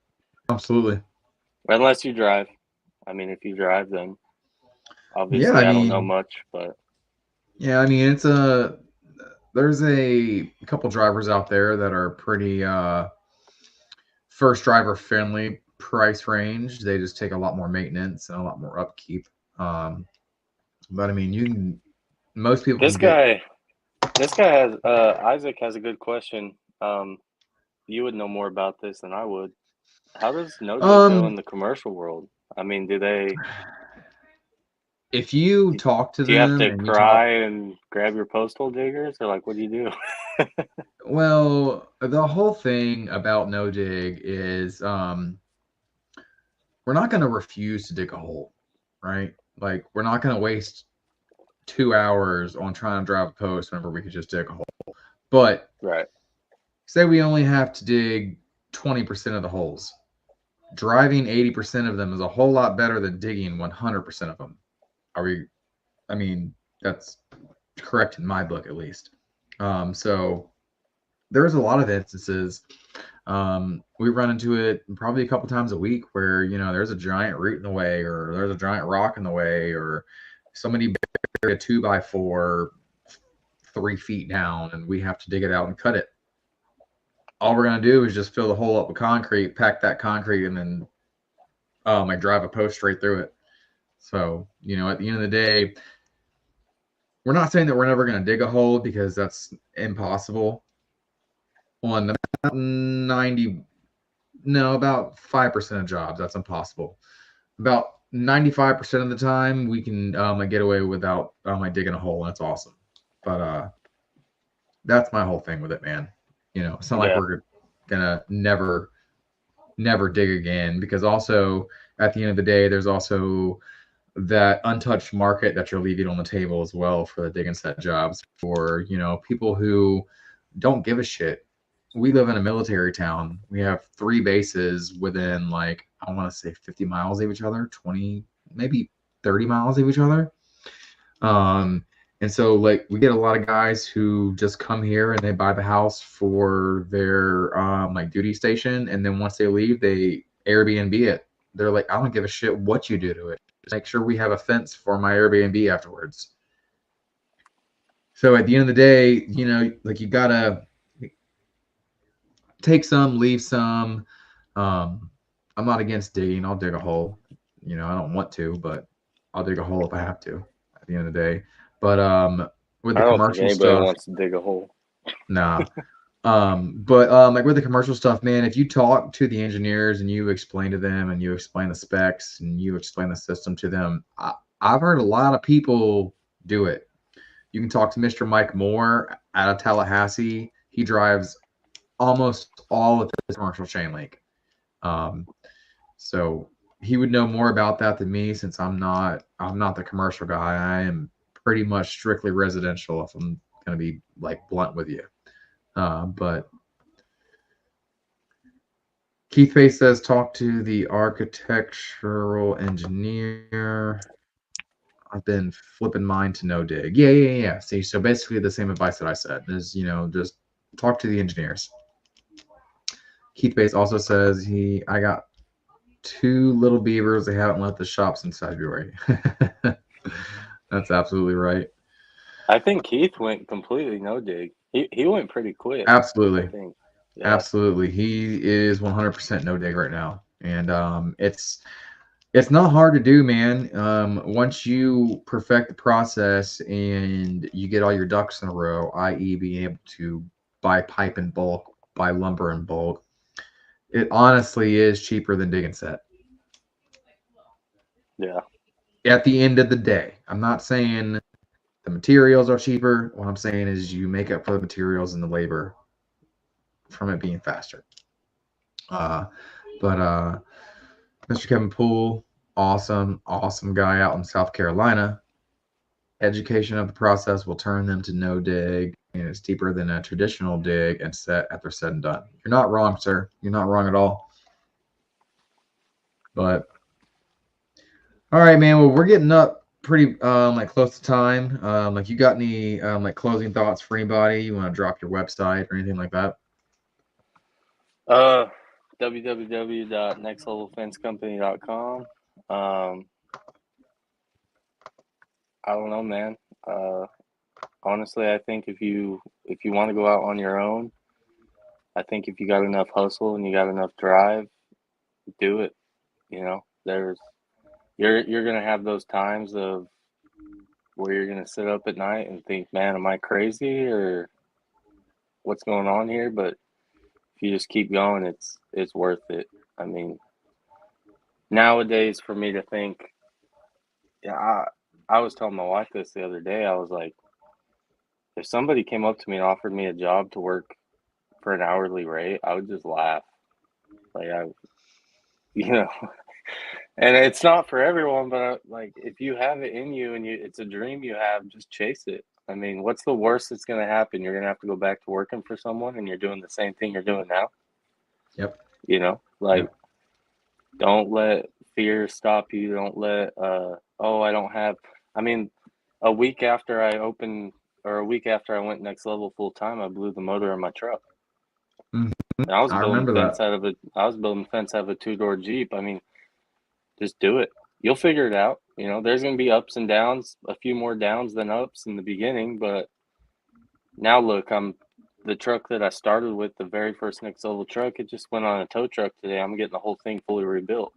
Absolutely. Unless you drive. I mean, if you drive, then Yeah, obviously I I don't know mean, much, but there's a couple drivers out there that are pretty first driver friendly price range. They just take a lot more maintenance and a lot more upkeep. But I mean, most people this can get. guy, this guy has Isaac has a good question. You would know more about this than I would. How does no dig go in Um, the commercial world? I mean, do if you talk to you have them to and you talk, cry and grab your postal diggers, or like, what do you do? well, the whole thing about no dig is we're not going to refuse to dig a hole, right? Like we're not going to waste 2 hours on trying to drive a post whenever we could just dig a hole. But Right. say we only have to dig 20% of the holes. Driving 80% of them is a whole lot better than digging 100% of them. I mean, that's correct in my book at least. So there's a lot of instances. We run into it probably a couple times a week where, there's a giant root in the way, or there's a giant rock in the way, or somebody buried a 2x4 3 feet down and we have to dig it out and cut it. All we're going to do is just fill the hole up with concrete, pack that concrete, and then I drive a post straight through it. So, at the end of the day, we're not saying that we're never going to dig a hole because that's impossible. On about 90, no, about 5% of jobs, that's impossible. About 95% of the time, we can get away without digging a hole, and that's awesome. But that's my whole thing with it, man. It's not like Yeah. we're gonna never dig again, because also at the end of the day, there's also that untouched market that you're leaving on the table as well for the dig and set jobs for people who don't give a shit. We live in a military town. We have 3 bases within, like, I want to say 50 miles of each other, 20, maybe 30 miles of each other. And so, like, we get a lot of guys who just come here and they buy the house for their like duty station, and then once they leave, they Airbnb it. They're like, I don't give a shit what you do to it. Just make sure we have a fence for my Airbnb afterwards. So at the end of the day, like, you gotta take some, leave some. I'm not against digging. I'll dig a hole. I don't want to, but I'll dig a hole if I have to at the end of the day. But with I the don't think commercial anybody stuff, wants to dig a hole. nah. But like with the commercial stuff, man, if you talk to the engineers and you explain to them and you explain the specs and you explain the system to them, I've heard a lot of people do it. You can talk to Mr. Mike Moore out of Tallahassee. He drives almost all of his commercial chain link. So he would know more about that than me, since I'm not the commercial guy. I am pretty much strictly residential, if I'm going to be like blunt with you. But Keith Bay says, talk to the architectural engineer. I've been flipping mine to no dig. Yeah. See, so basically the same advice that I said is, just talk to the engineers. Keith Bates also says I got 2 little beavers. They haven't left the shop since February. That's absolutely right. I think Keith went completely no dig. He went pretty quick. Absolutely. I think. Yeah. Absolutely. He is 100% no dig right now. And it's not hard to do, man. Once you perfect the process and you get all your ducks in a row, i.e. being able to buy pipe in bulk, buy lumber in bulk, it honestly is cheaper than dig and set. Yeah. At the end of the day, I'm not saying the materials are cheaper. What I'm saying is you make up for the materials and the labor from it being faster. But Mr. Kevin Poole, awesome guy out in South Carolina. Education of the process will turn them to no dig, and it's deeper than a traditional dig and set after said and done. You're not wrong, sir. You're not wrong at all. But all right, man. Well, we're getting up pretty like close to time. Like, you got any like closing thoughts for anybody? You want to drop your website or anything like that? www.nextlevelfencecompany.com. I don't know, man. Honestly, I think if you want to go out on your own, I think if you got enough hustle and you got enough drive, do it. You're gonna have those times of where you're gonna sit up at night and think, man, am I crazy or what's going on here? But if you just keep going, it's worth it. I mean, nowadays for me to think, yeah, I was telling my wife this the other day. I was like, if somebody came up to me and offered me a job to work for an hourly rate, I would just laugh. Like, and it's not for everyone, but like, if you have it in you and it's a dream you have, just chase it. I mean, what's the worst that's going to happen? You're going to have to go back to working for someone and you're doing the same thing you're doing now. Yep. Don't let fear stop you. Don't let, a week after I went next level full time, I blew the motor in my truck. Mm-hmm. And I was building fence out of a 2-door Jeep. I mean, just do it. You'll figure it out. There's going to be ups and downs, a few more downs than ups in the beginning. But now look, the truck that I started with, the very first next level truck, it just went on a tow truck today. I'm getting the whole thing fully rebuilt.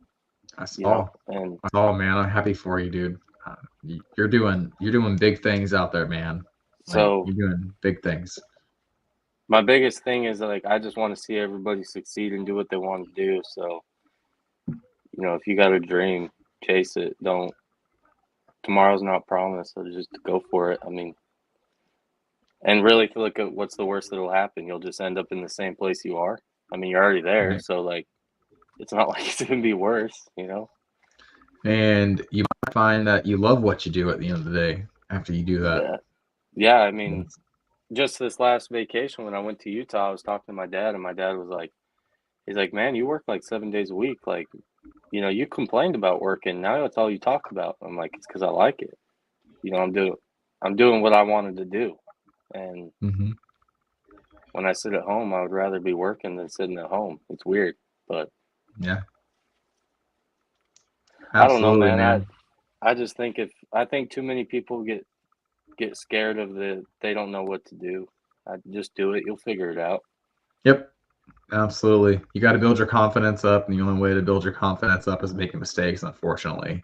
That's all, man. I'm happy for you, dude. You're doing big things out there, man. So you're doing big things. My biggest thing is, like, I just want to see everybody succeed and do what they want to do. So, if you got a dream, chase it. Tomorrow's not promised, so just go for it. I mean, and really, if you look at what's the worst that'll happen, you'll just end up in the same place you are. I mean, you're already there, right. So like, it's not like it's gonna be worse, And you might find that you love what you do at the end of the day after you do that. Yeah. I mean, just this last vacation when I went to Utah, I was talking to my dad, and my dad was like, he's like, man, you work like 7 days a week. Like, you complained about working. Now that's all you talk about. I'm like, it's because I like it. I'm doing what I wanted to do. And when I sit at home, I would rather be working than sitting at home. It's weird, but yeah. Absolutely, I don't know, man. I just think I think too many people get scared of they don't know what to do. Just do it. You'll figure it out. Yep. Absolutely. You got to build your confidence up, and the only way to build your confidence up is making mistakes, unfortunately,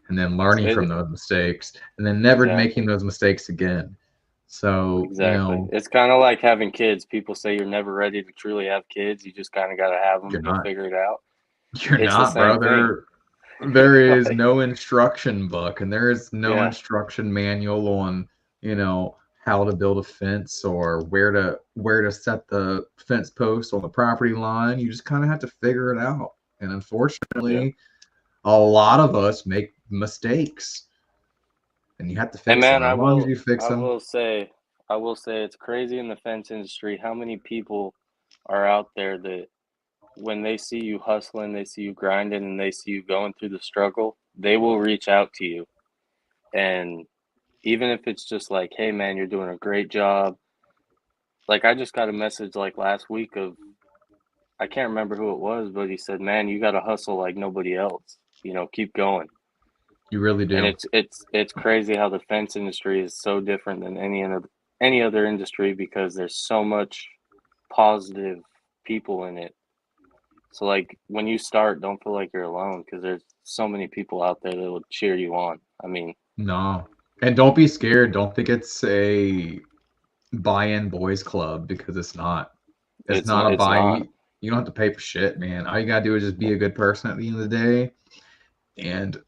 and then learning from those mistakes, and then never making those mistakes again. So, exactly. It's kind of like having kids. People say you're never ready to truly have kids. You just kind of got to have them and you'll figure it out. You're not, brother. There is no instruction book, and there is no instruction manual on, how to build a fence or where to set the fence post on the property line. You just kind of have to figure it out. And unfortunately, a lot of us make mistakes, and you have to And fix them. man, As long as you fix I them, will say, it's crazy in the fence industry how many people are out there that when they see you hustling, they see you grinding, and they see you going through the struggle, they will reach out to you. And even if it's just like, hey man, you're doing a great job. Like I just got a message like last week of, I can't remember who it was, but he said, man, you got to hustle like nobody else. Keep going. you really And do. it's crazy how the fence industry is so different than any other industry because there's so much positive people in it. So like when you start, don't feel like you're alone because there's so many people out there that will cheer you on. I mean, No. And don't be scared. Don't think it's a buy-in boys club, because it's not. It's not a it's buy. not. You don't have to pay for shit, man. All you gotta do is just be a good person at the end of the day. And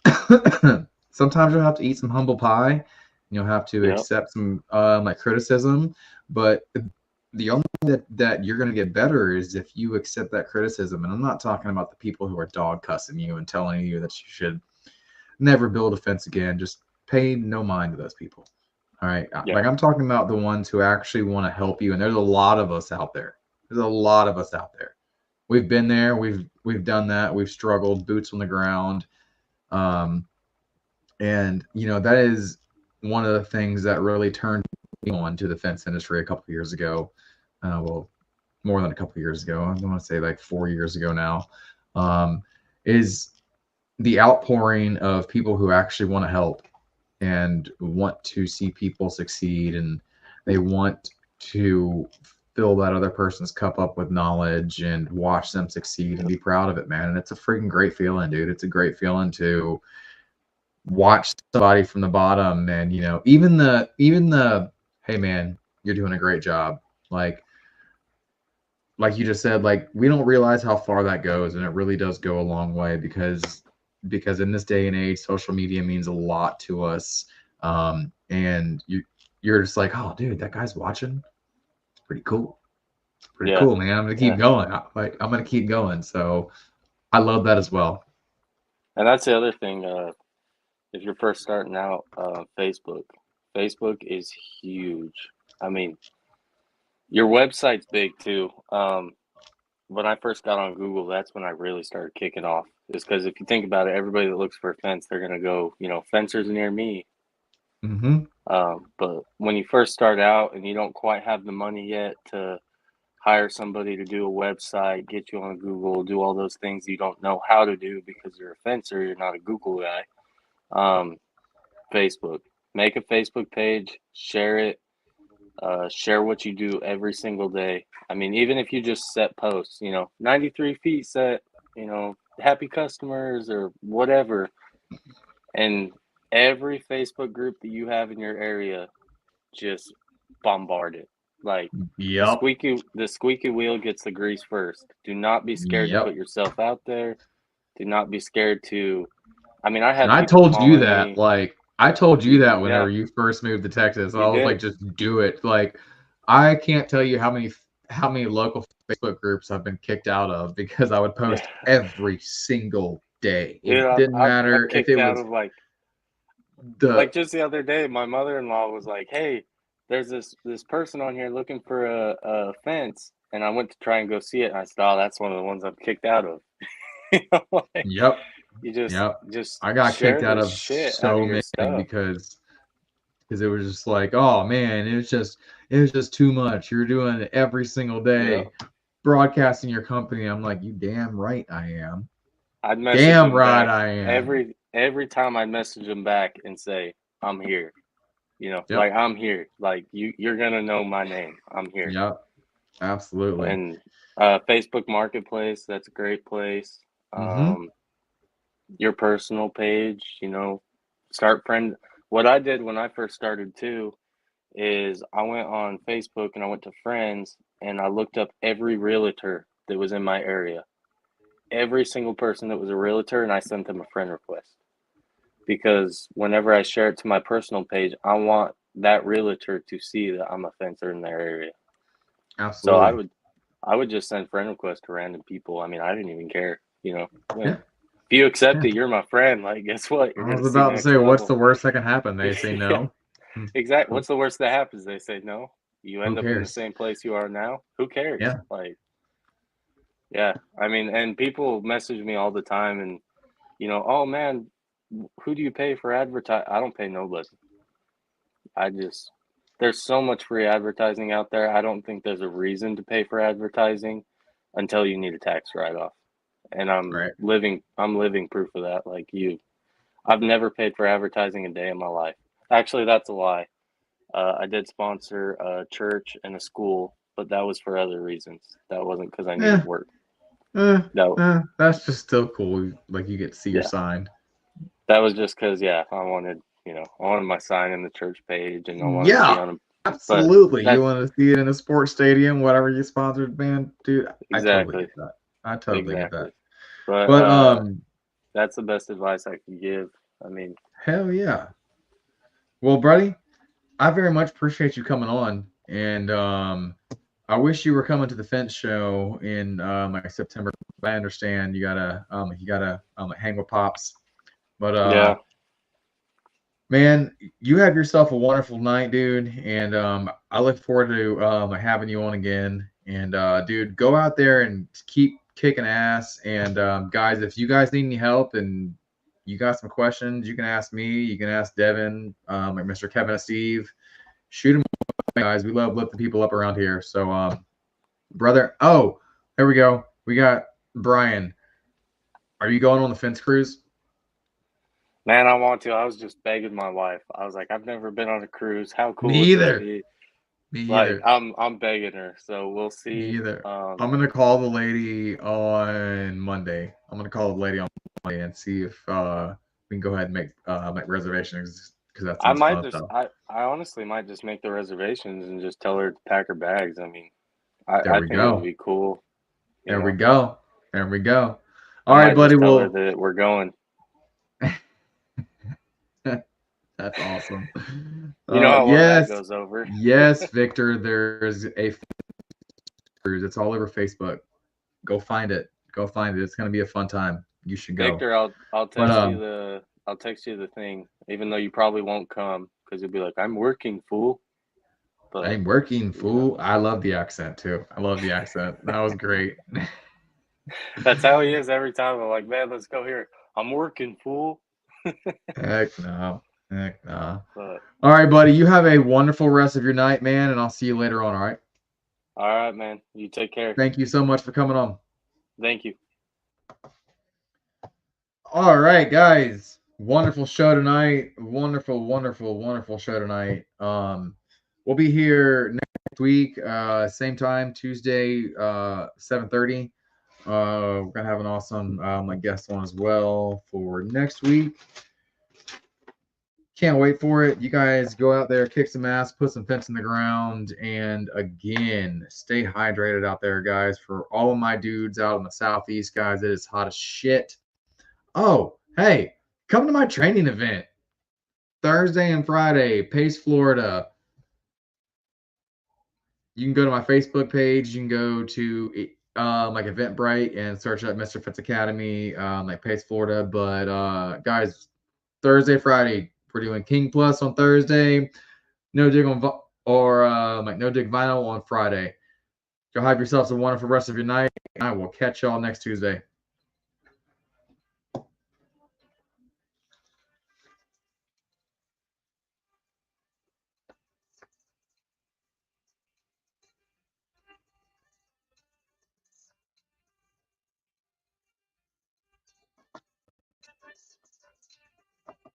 sometimes you'll have to eat some humble pie. And you'll have to Yep. accept some like criticism. But the only way that you're gonna get better is if you accept that criticism. And I'm not talking about the people who are dog cussing you and telling you that you should never build a fence again. Just pay no mind to those people. All right. Yeah. Like I'm talking about the ones who actually want to help you. And there's a lot of us out there. There's a lot of us out there. We've been there. We've done that. We've struggled, boots on the ground. And that is one of the things that really turned me on to the fence industry a couple of years ago. Well, more than a couple of years ago. I want to say like 4 years ago now. Is the outpouring of people who actually want to help and want to see people succeed, and they want to fill that other person's cup up with knowledge and watch them succeed and be proud of it, man. And it's a freaking great feeling, dude. It's a great feeling to watch somebody from the bottom, and even the hey man, you're doing a great job. Like you just said, like we don't realize how far that goes, and it really does go a long way because in this day and age, social media means a lot to us. And you're just like, oh, dude, that guy's watching. It's pretty cool. Pretty Yeah. cool, man. I'm gonna keep going. I'm gonna keep going. So I love that as well. And that's the other thing. If you're first starting out, Facebook is huge. I mean, your website's big too. When I first got on Google, that's when I really started kicking off. Is because if you think about it, everybody that looks for a fence, they're gonna go, fencers near me. Mm-hmm. But when you first start out and you don't quite have the money yet to hire somebody to do a website, get you on Google, do all those things you don't know how to do because you're a fencer, you're not a Google guy. Facebook, make a Facebook page, share it, share what you do every single day. I mean, even if you just set posts, 93 feet set, happy customers or whatever. And every Facebook group that you have in your area, just bombard it. Like Yep. the squeaky wheel gets the grease first. Do not be scared to Yep. put yourself out there. Do not be scared to. I mean, I had And I people told you calling that, me. like, I told you that whenever Yeah, you first moved to Texas. I you was like, did. just do it. Like, I can't tell you how many local Facebook groups I've been kicked out of because I would Yeah, post every single day. dude, It didn't I've matter if it kicked out was of like the just the other day. My mother-in-law was like, "Hey, there's this person on here looking for a fence," and I went to try and go see it, and I said, "Oh, that's one of the ones I'm kicked out of." Like, Yep. you Yep. just I got kicked share out the of shit out of so your many stuff. because it was just like, oh man, it was just too much. You're doing it every single Yeah, day, broadcasting your company. I'm like, you damn right I am. I'd message Damn them right back I am. every time I'd message them back and say, "I'm here." Yep. Like I'm here. Like you're gonna know my name. I'm here. Yep. Absolutely. And Facebook Marketplace, that's a great place. Mm-hmm. Your personal page, start friend. What I did when I first started too is I went on Facebook and I went to friends and I looked up every realtor that was in my area, every single person that was a realtor, and I sent them a friend request because whenever I share it to my personal page, I want that realtor to see that I'm a fencer in their area. Absolutely. So I would just send friend requests to random people. I mean, I didn't even care, you know. Yeah. If you accept it, you're my friend. Like, guess what? You're I was gonna see about to next say, what's the level. worst that can happen? They say no. Exactly. What's the worst that happens? They say no. You end up in the cares? same place you are now. Who cares? Yeah. Like, yeah. I mean, and people message me all the time, and you know, oh man, who do you pay for advertise? I don't pay nobody. There's so much free advertising out there. I don't think there's a reason to pay for advertising until you need a tax write-off. And I'm Right. living proof of that. Like you, I've never paid for advertising a day in my life. Actually, that's a lie. I did sponsor a church and a school, but that was for other reasons. That wasn't because I needed work. That's just still cool. Like you get to see your Yeah. sign. That was just because, I wanted my sign in the church page, and I wanted to be on a. Absolutely. But You want to see it in a sports stadium, whatever you sponsored, man, dude. I totally get that. I totally get that. But that's the best advice I can give. I mean, hell yeah. Well, buddy, I very much appreciate you coming on, and I wish you were coming to the fence show in like September. I understand you gotta hang with pops, but yeah. man, you have yourself a wonderful night, dude, and I look forward to having you on again. And dude, go out there and keep kicking ass. And guys, if you guys need any help and you got some questions, you can ask me. You can ask Devin, like Mr. Kevin and Steve. Shoot them, guys. We love lifting people up around here. So, brother. Oh, there we go. We got Brian. Are you going on the fence cruise? Man, I want to. I was just begging my wife. I was like, I've never been on a cruise. How cool Me would either. this be? Me Like, either. I'm begging her. So we'll see. Me either. I'm gonna call the lady on Monday. I'm gonna call the lady on Monday and see if we can go ahead and make reservations because that sounds fun. I honestly might just make the reservations and just tell her to pack her bags. I mean, I think it would be cool. There we go. There we go. All right, buddy. Tell her that we're going. That's awesome. You know how well that goes over. Yes, Victor. There's a cruise. It's all over Facebook. Go find it. Go find it. It's gonna be a fun time. You should go. Victor, I'll text you the thing, even though you probably won't come because you'll be like, I'm working, fool. But, I'm working, fool. I love the accent too. I love the accent. That was great. That's how he is every time. I'm like, man, let's go here. I'm working, fool. Heck no. Heck no. All right, buddy. You have a wonderful rest of your night, man, and I'll see you later on, all right? All right, man. You take care. Thank you so much for coming on. Thank you. All right, guys. Wonderful show tonight. Wonderful, wonderful, wonderful show tonight. We'll be here next week, same time, Tuesday, 7:30. We're gonna have an awesome guest on as well for next week. Can't wait for it. You guys go out there, kick some ass, put some fence in the ground, and again, stay hydrated out there, guys. For all of my dudes out in the southeast, guys, it is hot as shit. Oh, hey, come to my training event Thursday and Friday, Pace, Florida. You can go to my Facebook page. You can go to Eventbrite and search up Mr. Fitz Academy, Pace, Florida. But guys, Thursday, Friday, we're doing King Plus on Thursday, No Dig on No Dig Vinyl on Friday. Go have yourselves a wonderful rest of your night. I will catch y'all next Tuesday.